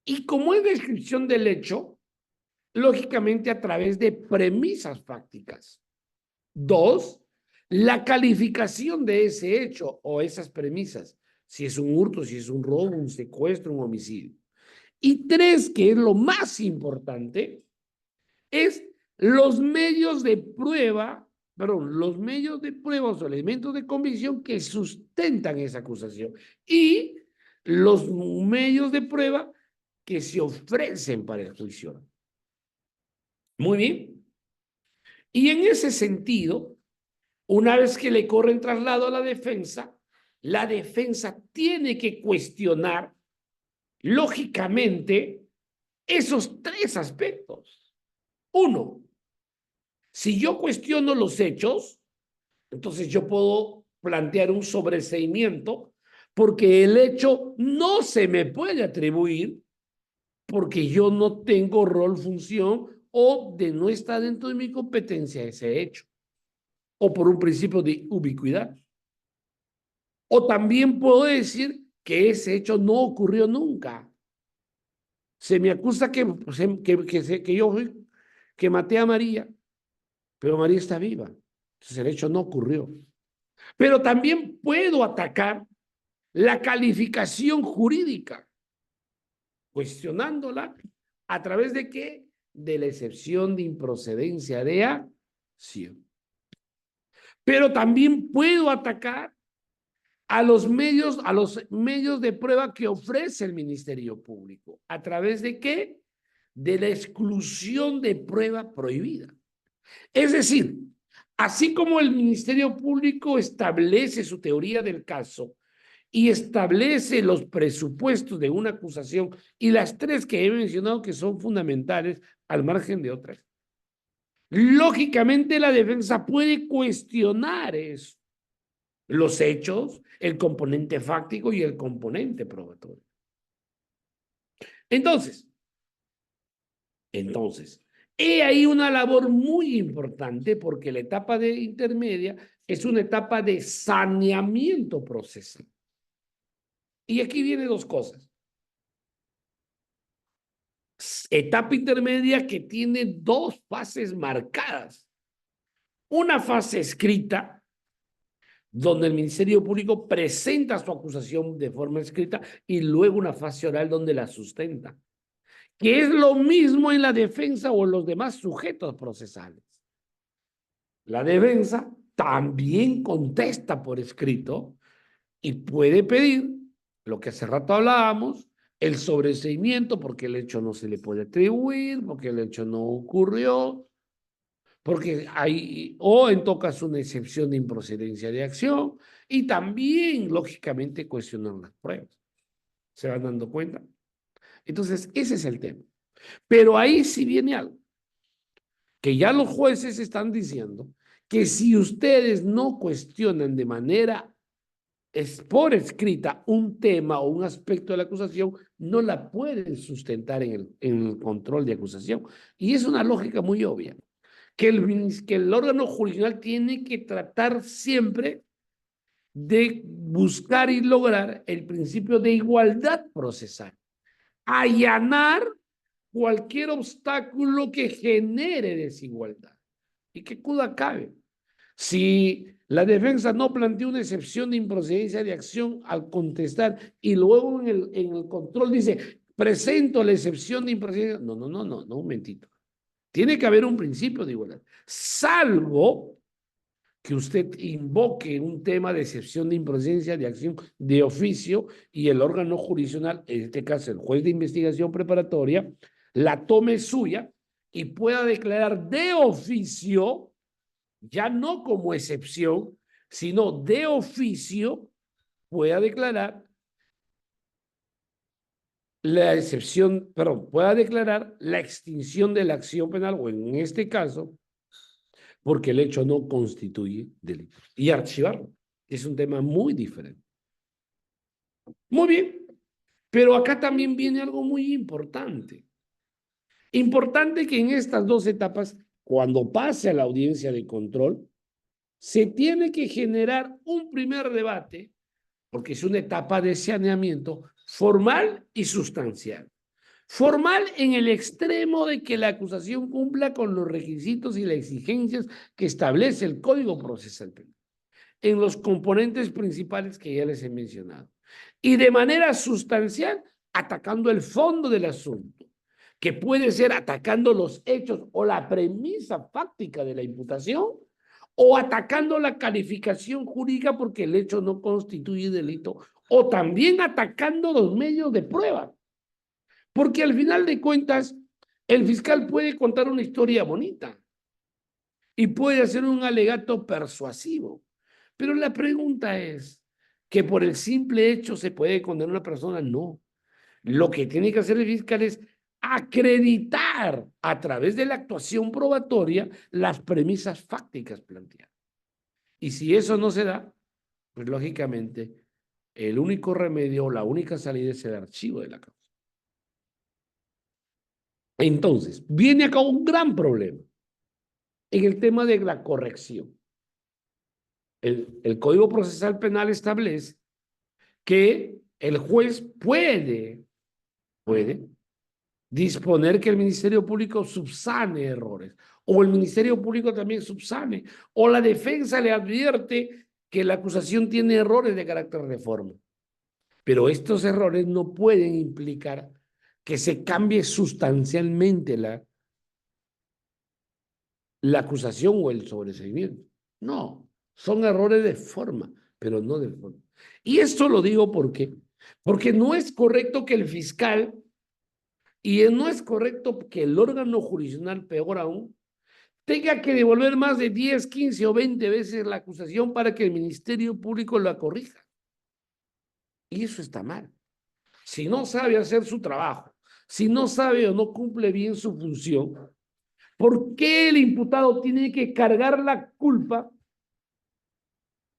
Y como es descripción del hecho, lógicamente a través de premisas fácticas. 2, la calificación de ese hecho o esas premisas, si es un hurto, si es un robo, un secuestro, un homicidio. Y 3, que es lo más importante, es los medios de prueba, los medios de prueba o elementos de convicción que sustentan esa acusación y los medios de prueba que se ofrecen para el juicio. Muy bien. Y en ese sentido, una vez que le corren traslado a la defensa tiene que cuestionar, lógicamente, esos 3 aspectos. 1, si yo cuestiono los hechos, entonces yo puedo plantear un sobreseimiento porque el hecho no se me puede atribuir porque yo no tengo rol, función o de no está dentro de mi competencia ese hecho. O por un principio de ubicuidad. O también puedo decir que ese hecho no ocurrió nunca. Se me acusa que yo fui, que maté a María, pero María está viva. Entonces el hecho no ocurrió. Pero también puedo atacar la calificación jurídica, cuestionándola a través de ¿qué? De la excepción de improcedencia de acción. Pero también puedo atacar a los medios de prueba que ofrece el Ministerio Público. ¿A través de qué? De la exclusión de prueba prohibida. Es decir, así como el Ministerio Público establece su teoría del caso y establece los presupuestos de una acusación y las 3 que he mencionado que son fundamentales al margen de otras, lógicamente la defensa puede cuestionar eso. Los hechos, el componente fáctico y el componente probatorio. Entonces, he ahí una labor muy importante porque la etapa de intermedia es una etapa de saneamiento procesal. Y aquí vienen 2 cosas. Etapa intermedia que tiene 2 fases marcadas. Una fase escrita, donde el Ministerio Público presenta su acusación de forma escrita y luego una fase oral donde la sustenta, que es lo mismo en la defensa o en los demás sujetos procesales. La defensa también contesta por escrito y puede pedir lo que hace rato hablábamos, el sobreseimiento porque el hecho no se le puede atribuir, porque el hecho no ocurrió, porque hay, o en todo caso, una excepción de improcedencia de acción, y también, lógicamente, cuestionar las pruebas. ¿Se van dando cuenta? Entonces, ese es el tema. Pero ahí sí viene algo, que ya los jueces están diciendo que si ustedes no cuestionan de manera por escrita un tema o un aspecto de la acusación, no la pueden sustentar en el control de acusación. Y es una lógica muy obvia. Que el órgano jurisdiccional tiene que tratar siempre de buscar y lograr el principio de igualdad procesal. Allanar cualquier obstáculo que genere desigualdad. Y que duda cabe. Si la defensa no plantea una excepción de improcedencia de acción al contestar y luego en el control dice, presento la excepción de improcedencia. No, un momentito. Tiene que haber un principio de igualdad, salvo que usted invoque un tema de excepción de imprudencia de acción de oficio y el órgano jurisdiccional, en este caso el juez de investigación preparatoria, la tome suya y pueda declarar de oficio, ya no como excepción, sino de oficio, pueda declarar la excepción, perdón, pueda declarar la extinción de la acción penal, o en este caso, porque el hecho no constituye delito. Y archivarlo. Es un tema muy diferente. Muy bien, pero acá también viene algo muy importante. Importante que en estas dos etapas, cuando pase a la audiencia de control, se tiene que generar un primer debate, porque es una etapa de saneamiento formal y sustancial. Formal en el extremo de que la acusación cumpla con los requisitos y las exigencias que establece el Código Procesal Penal, en los componentes principales que ya les he mencionado. Y de manera sustancial, atacando el fondo del asunto, que puede ser atacando los hechos o la premisa fáctica de la imputación, o atacando la calificación jurídica porque el hecho no constituye delito, o también atacando los medios de prueba. Porque al final de cuentas, el fiscal puede contar una historia bonita y puede hacer un alegato persuasivo. Pero la pregunta es, ¿que por el simple hecho se puede condenar a una persona? No. Lo que tiene que hacer el fiscal es acreditar a través de la actuación probatoria las premisas fácticas planteadas. Y si eso no se da, pues lógicamente el único remedio, la única salida es el archivo de la causa. Entonces, viene acá un gran problema en el tema de la corrección. El Código Procesal Penal establece que el juez puede disponer que el Ministerio Público subsane errores, o el Ministerio Público también subsane, o la defensa le advierte que la acusación tiene errores de carácter de forma. Pero estos errores no pueden implicar que se cambie sustancialmente la acusación o el sobreseimiento. No, son errores de forma, pero no de fondo. Y esto lo digo porque no es correcto que el fiscal, y no es correcto que el órgano jurisdiccional, peor aún, tenga que devolver más de 10, 15 o 20 veces la acusación para que el Ministerio Público la corrija. Y eso está mal. Si no sabe hacer su trabajo, si no sabe o no cumple bien su función, ¿por qué el imputado tiene que cargar la culpa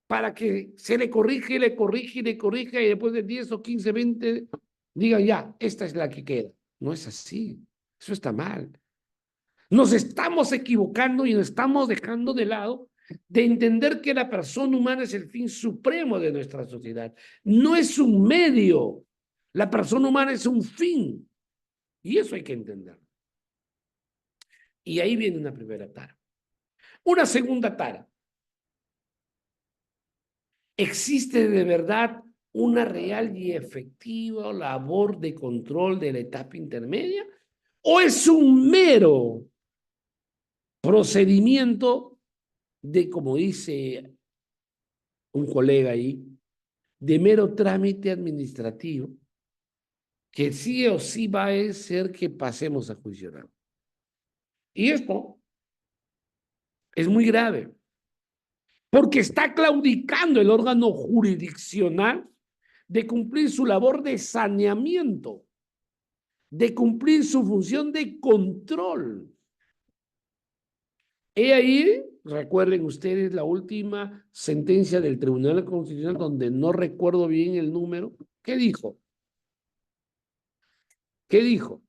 para que se le corrige, le corrige y le corrija y después de 10 o 15, 20 digan ya, esta es la que queda? No es así. Eso está mal. Nos estamos equivocando y nos estamos dejando de lado de entender que la persona humana es el fin supremo de nuestra sociedad. No es un medio. La persona humana es un fin. Y eso hay que entender. Y ahí viene una primera tara. Una segunda tara. ¿Existe de verdad una real y efectiva labor de control de la etapa intermedia? ¿O es un mero procedimiento de, como dice un colega ahí, de mero trámite administrativo que sí o sí va a ser que pasemos a juicio oral? Y esto es muy grave, porque está claudicando el órgano jurisdiccional de cumplir su labor de saneamiento, de cumplir su función de control. He ahí, recuerden ustedes, la última sentencia del Tribunal Constitucional, donde no recuerdo bien el número. ¿Qué dijo? ¿Qué dijo?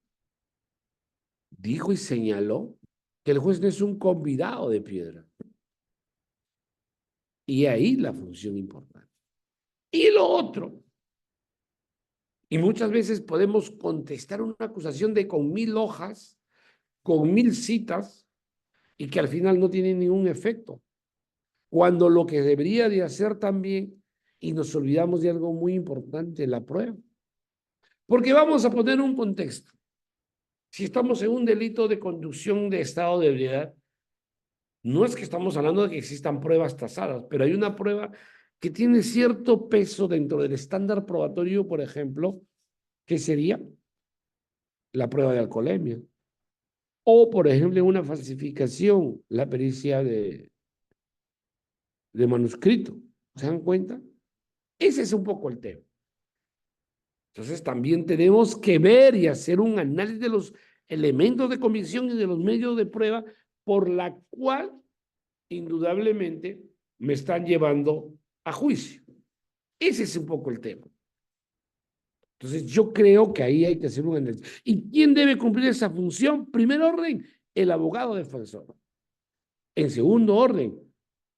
Dijo y señaló que el juez no es un convidado de piedra. Y ahí la función importante. Y lo otro, y muchas veces podemos contestar una acusación de con 1000 hojas, con 1000 citas, y que al final no tiene ningún efecto. Cuando lo que debería de hacer también, y nos olvidamos de algo muy importante, la prueba. Porque vamos a poner un contexto. Si estamos en un delito de conducción de estado de ebriedad, No es que estamos hablando de que existan pruebas tasadas, pero hay una prueba que tiene cierto peso dentro del estándar probatorio, por ejemplo, que sería la prueba de alcoholemia. O, por ejemplo, en una falsificación, la pericia de manuscrito. ¿Se dan cuenta? Ese es un poco el tema. Entonces, también tenemos que ver y hacer un análisis de los elementos de convicción y de los medios de prueba por la cual, indudablemente, me están llevando a juicio. Ese es un poco el tema. Entonces, yo creo que ahí hay que hacer un análisis. ¿Y quién debe cumplir esa función? Primer orden, el abogado defensor. En segundo orden,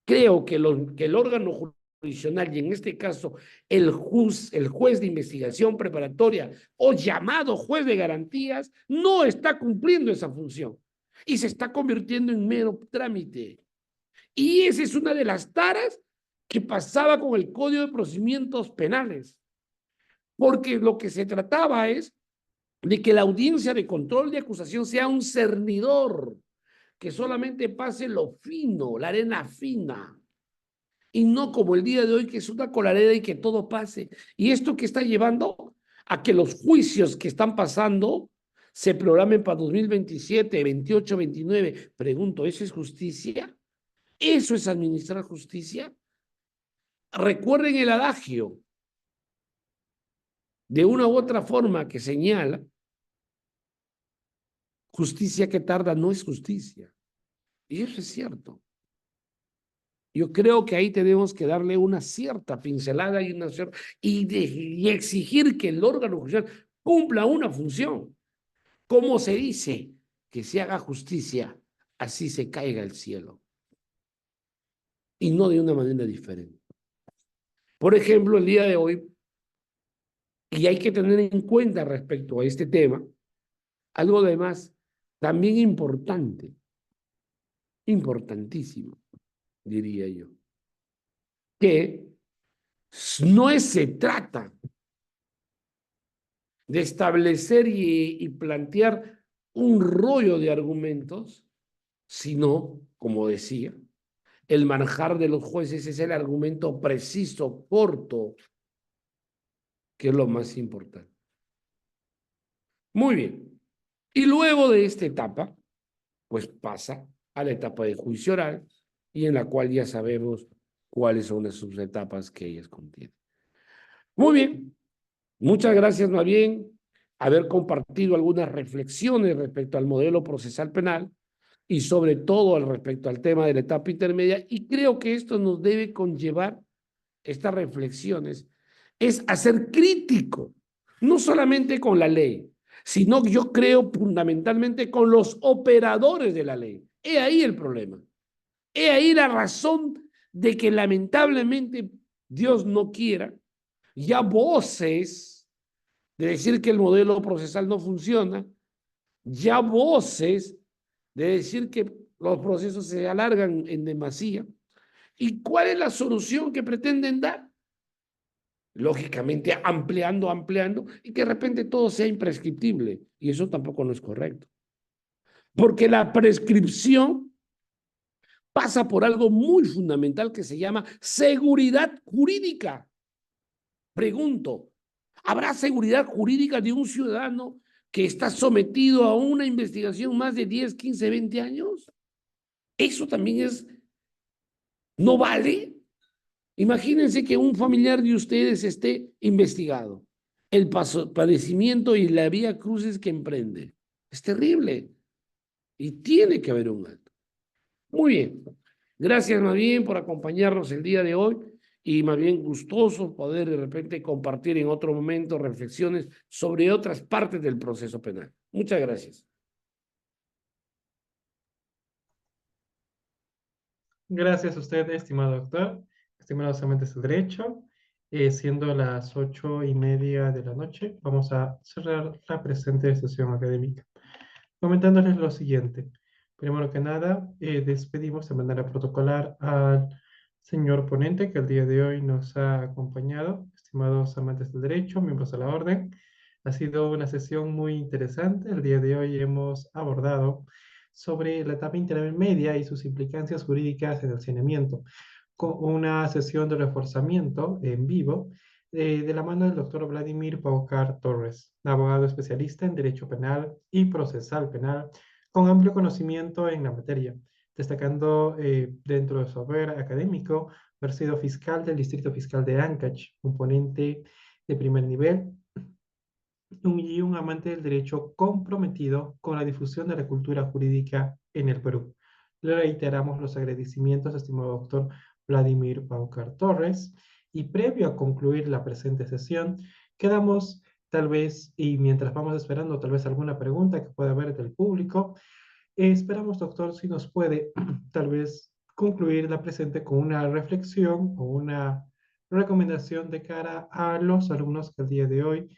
creo que el órgano jurisdiccional, y en este caso el juez de investigación preparatoria o llamado juez de garantías, no está cumpliendo esa función y se está convirtiendo en mero trámite. Y esa es una de las taras que pasaba con el Código de Procedimientos Penales, porque lo que se trataba es de que la audiencia de control de acusación sea un cernidor, que solamente pase lo fino, la arena fina, y no como el día de hoy, que es una coladera y que todo pase. Y esto que está llevando a que los juicios que están pasando se programen para 2027, 28, 29. Pregunto, ¿eso es justicia? ¿Eso es administrar justicia? Recuerden el adagio, de una u otra forma, que señala: justicia que tarda no es justicia. Y eso es cierto. Yo creo que ahí tenemos que darle una cierta pincelada y exigir que el órgano judicial cumpla una función. Como se dice, que se haga justicia, así se caiga el cielo. Y no de una manera diferente. Por ejemplo, el día de hoy, y hay que tener en cuenta respecto a este tema, algo de más también importante, importantísimo, diría yo, que no se trata de establecer y plantear un rollo de argumentos, sino, como decía, el manjar de los jueces es el argumento preciso, corto, que es lo más importante. Muy bien. Y luego de esta etapa, pues pasa a la etapa de juicio oral, y en la cual ya sabemos cuáles son las subetapas que ellas contienen. Muy bien. Muchas gracias, más bien, haber compartido algunas reflexiones respecto al modelo procesal penal y sobre todo al respecto al tema de la etapa intermedia. Y creo que esto nos debe conllevar, estas reflexiones, es a ser crítico, no solamente con la ley, sino yo creo fundamentalmente con los operadores de la ley. He ahí el problema. He ahí la razón de que lamentablemente, Dios no quiera, ya voces de decir que el modelo procesal no funciona, ya voces de decir que los procesos se alargan en demasía. ¿Y cuál es la solución que pretenden dar? Lógicamente ampliando, y que de repente todo sea imprescriptible. Y eso tampoco no es correcto. Porque la prescripción pasa por algo muy fundamental que se llama seguridad jurídica. Pregunto, ¿habrá seguridad jurídica de un ciudadano que está sometido a una investigación más de 10, 15, 20 años? Eso también no vale. Imagínense que un familiar de ustedes esté investigado. El padecimiento y la vía crucis que emprende. Es terrible. Y tiene que haber un alto. Muy bien. Gracias más bien por acompañarnos el día de hoy. Y más bien gustoso poder de repente compartir en otro momento reflexiones sobre otras partes del proceso penal. Muchas gracias. Gracias a usted, estimado doctor, estimados amantes del derecho. Siendo las 8:30 de la noche, vamos a cerrar la presente sesión académica, comentándoles lo siguiente. Primero que nada, despedimos de manera protocolar al señor ponente que el día de hoy nos ha acompañado. Estimados amantes del derecho, miembros de la orden, ha sido una sesión muy interesante. El día de hoy hemos abordado sobre la etapa intermedia y sus implicancias jurídicas en el saneamiento, con una sesión de reforzamiento en vivo de la mano del doctor Vladimir Paucar Torres, abogado especialista en Derecho Penal y Procesal Penal, con amplio conocimiento en la materia, destacando dentro de su haber académico, haber sido fiscal del Distrito Fiscal de Ancash, un ponente de primer nivel y un amante del derecho comprometido con la difusión de la cultura jurídica en el Perú. Le reiteramos los agradecimientos, estimado doctor Vladimir Paucar Torres, y previo a concluir la presente sesión, quedamos tal vez, y mientras vamos esperando tal vez alguna pregunta que pueda haber del público, esperamos, doctor, si nos puede tal vez concluir la presente con una reflexión o una recomendación de cara a los alumnos que el día de hoy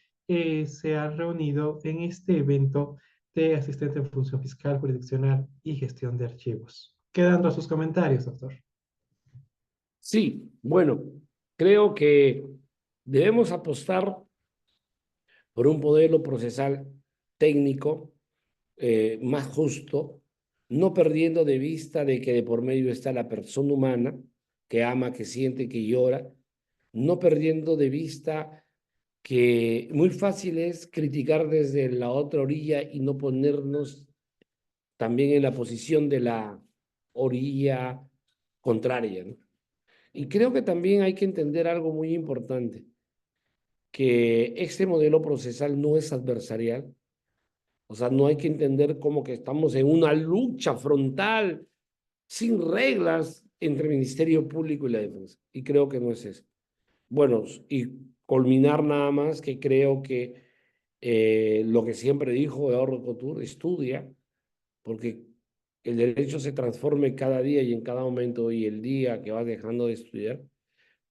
se han reunido en este evento de asistente en función fiscal, jurisdiccional y gestión de archivos. Quedando a sus comentarios, doctor. Sí, bueno, creo que debemos apostar por un modelo procesal técnico más justo, no perdiendo de vista de que de por medio está la persona humana que ama, que siente, que llora, no perdiendo de vista que muy fácil es criticar desde la otra orilla y no ponernos también en la posición de la orilla contraria, ¿no? Y creo que también hay que entender algo muy importante, que este modelo procesal no es adversarial. O sea, no hay que entender como que estamos en una lucha frontal, sin reglas, entre el Ministerio Público y la Defensa. Y creo que no es eso. Bueno, y culminar nada más que creo que lo que siempre dijo Eduardo Couture, estudia, porque el derecho se transforme cada día y en cada momento, y el día que vas dejando de estudiar,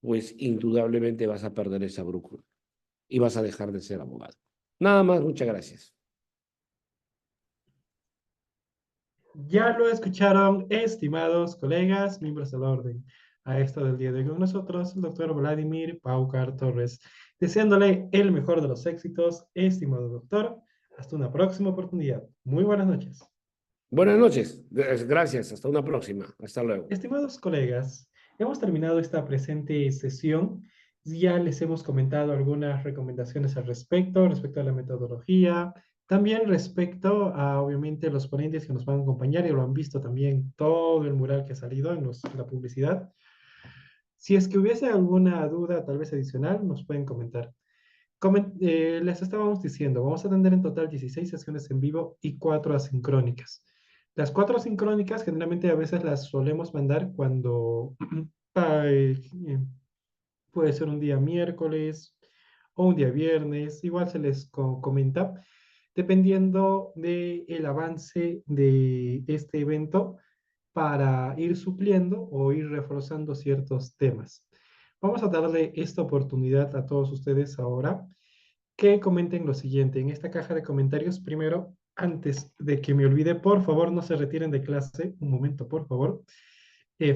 pues indudablemente vas a perder esa brújula y vas a dejar de ser abogado. Nada más, muchas gracias. Ya lo escucharon, estimados colegas, miembros del orden. A esto del día de hoy con nosotros, el doctor Vladimir Paucar Torres. Deseándole el mejor de los éxitos, estimado doctor. Hasta una próxima oportunidad. Muy buenas noches. Buenas noches, gracias, hasta una próxima, hasta luego. Estimados colegas, hemos terminado esta presente sesión. Ya les hemos comentado algunas recomendaciones al respecto a la metodología, también respecto a, obviamente, los ponentes que nos van a acompañar, y lo han visto también todo el mural que ha salido en la publicidad. Si es que hubiese alguna duda, tal vez adicional, nos pueden comentar. Les estábamos diciendo, vamos a tener en total 16 sesiones en vivo y 4 asincrónicas. Las 4 asincrónicas generalmente a veces las solemos mandar cuando puede ser un día miércoles o un día viernes, igual se les comenta, dependiendo del avance de este evento para ir supliendo o ir reforzando ciertos temas. Vamos a darle esta oportunidad a todos ustedes ahora que comenten lo siguiente. En esta caja de comentarios, primero, antes de que me olvide, por favor, no se retiren de clase. Un momento, por favor.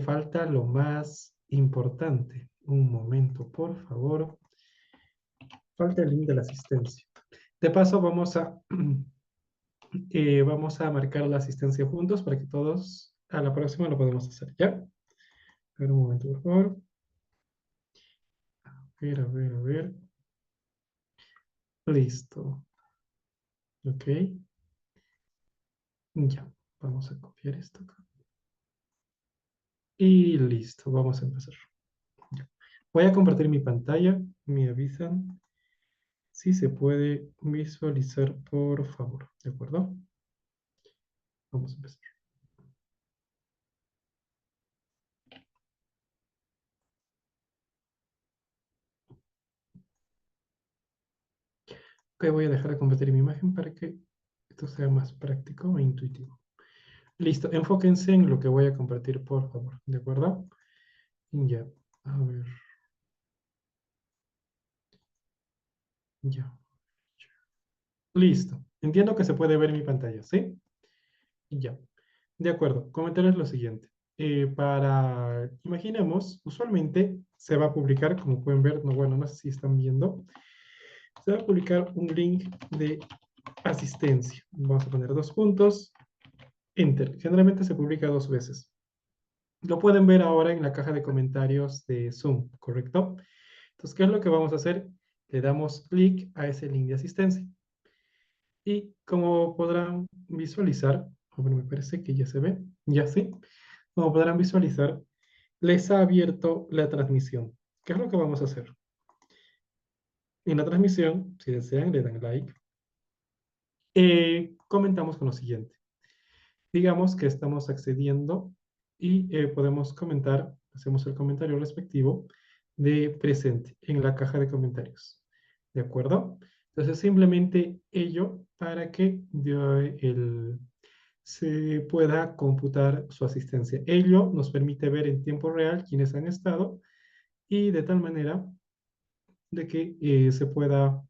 Falta lo más importante. Un momento, por favor. Falta el link de la asistencia. De paso, vamos a marcar la asistencia juntos para que todos a la próxima lo podemos hacer, ¿ya? A ver, un momento, por favor. A ver. Listo. Ok. Ya. Vamos a copiar esto acá. Y listo, vamos a empezar. Ya. Voy a compartir mi pantalla. Me avisan si se puede visualizar, por favor. ¿De acuerdo? Vamos a empezar. Ok, voy a dejar de compartir mi imagen para que esto sea más práctico e intuitivo. Listo, enfóquense en lo que voy a compartir, por favor. ¿De acuerdo? Ya, a ver. Ya. Listo. Entiendo que se puede ver mi pantalla, ¿sí? Ya. De acuerdo. Comentarles lo siguiente. Imaginemos, usualmente se va a publicar, como pueden ver, no, bueno, no sé si están viendo, se va a publicar un link de asistencia. Vamos a poner 2 puntos. Enter. Generalmente se publica 2 veces. Lo pueden ver ahora en la caja de comentarios de Zoom, ¿correcto? Entonces, ¿qué es lo que vamos a hacer? Le damos clic a ese link de asistencia. Y como podrán visualizar, bueno, me parece que ya se ve, ya sí, como podrán visualizar, les ha abierto la transmisión. ¿Qué es lo que vamos a hacer? En la transmisión, si desean, le dan like. Comentamos con lo siguiente. Digamos que estamos accediendo y podemos comentar, hacemos el comentario respectivo de presente en la caja de comentarios. ¿De acuerdo? Entonces simplemente ello para que se pueda computar su asistencia. Ello nos permite ver en tiempo real quiénes han estado y de tal manera de que se pueda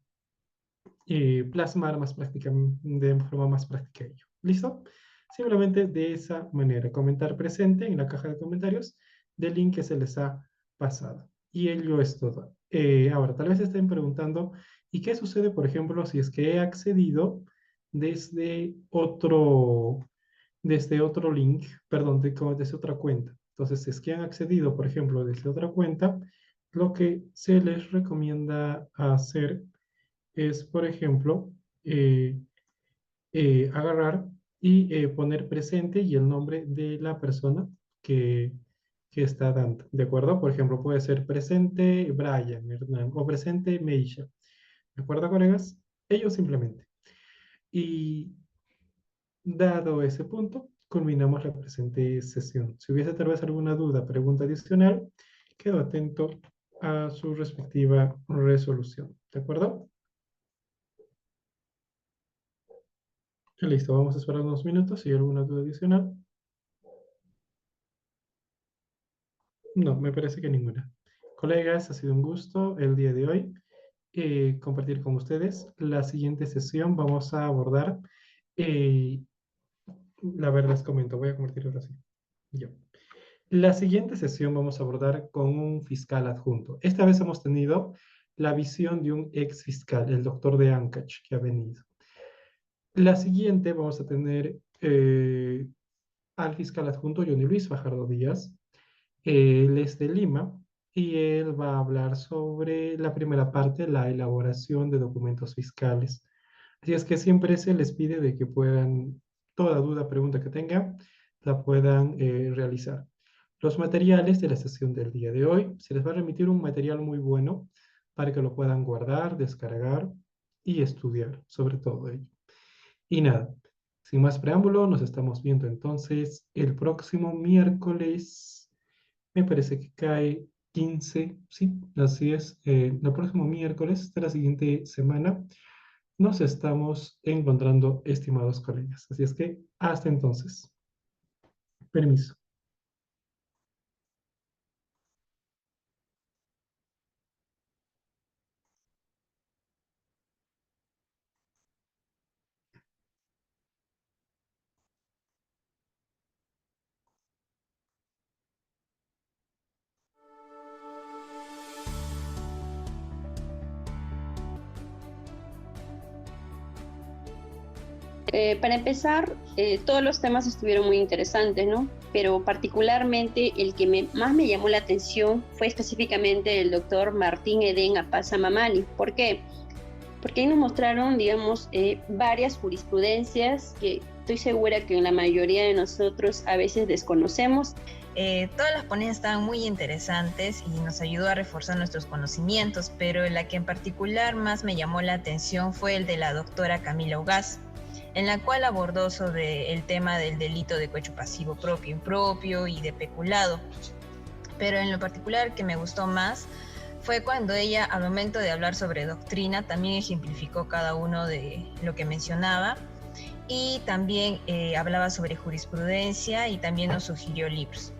plasmar más prácticamente, de forma más práctica ello. ¿Listo? Simplemente de esa manera, comentar presente en la caja de comentarios del link que se les ha pasado. Y ello es todo. Ahora, tal vez estén preguntando, ¿y qué sucede, por ejemplo, si es que he accedido desde otro link, perdón, desde otra cuenta? Entonces, si es que han accedido, por ejemplo, desde otra cuenta, lo que se les recomienda hacer es, por ejemplo, agarrar y poner presente y el nombre de la persona que, que está dando, ¿de acuerdo? Por ejemplo, puede ser presente Brian, Hernán, o presente Meisha, ¿de acuerdo, colegas? Ellos simplemente. Y dado ese punto, culminamos la presente sesión. Si hubiese tal vez alguna duda, pregunta adicional, quedo atento a su respectiva resolución, ¿de acuerdo? Listo, vamos a esperar unos minutos. Si hay alguna duda adicional. No, me parece que ninguna. Colegas, ha sido un gusto el día de hoy compartir con ustedes. La siguiente sesión vamos a abordar, eh, la verdad les comento, voy a convertirlo ahora sí. Ya. La siguiente sesión vamos a abordar con un fiscal adjunto. Esta vez hemos tenido la visión de un ex fiscal, el doctor de Ancash, que ha venido. La siguiente vamos a tener al fiscal adjunto Johnny Luis Fajardo Díaz. Él es de Lima y él va a hablar sobre la primera parte, la elaboración de documentos fiscales. Así es que siempre se les pide de que puedan, toda duda, pregunta que tengan, la puedan realizar. Los materiales de la sesión del día de hoy, se les va a remitir un material muy bueno para que lo puedan guardar, descargar y estudiar sobre todo ello. Y nada, sin más preámbulo, nos estamos viendo entonces el próximo miércoles, me parece que cae 15, sí, así es, el próximo miércoles de la siguiente semana nos estamos encontrando, estimados colegas. Así es que hasta entonces. Permiso. Para empezar, todos los temas estuvieron muy interesantes, ¿no? Pero particularmente el que más me llamó la atención fue específicamente el doctor Martín Eden Apaza Mamani. ¿Por qué? Porque ahí nos mostraron, digamos, varias jurisprudencias que estoy segura que en la mayoría de nosotros a veces desconocemos. Todas las ponencias estaban muy interesantes y nos ayudó a reforzar nuestros conocimientos, pero la que en particular más me llamó la atención fue el de la doctora Camila Ugaz, en la cual abordó sobre el tema del delito de cohecho pasivo propio, impropio y de peculado. Pero en lo particular que me gustó más fue cuando ella, al momento de hablar sobre doctrina, también ejemplificó cada uno de lo que mencionaba y también hablaba sobre jurisprudencia y también nos sugirió libros.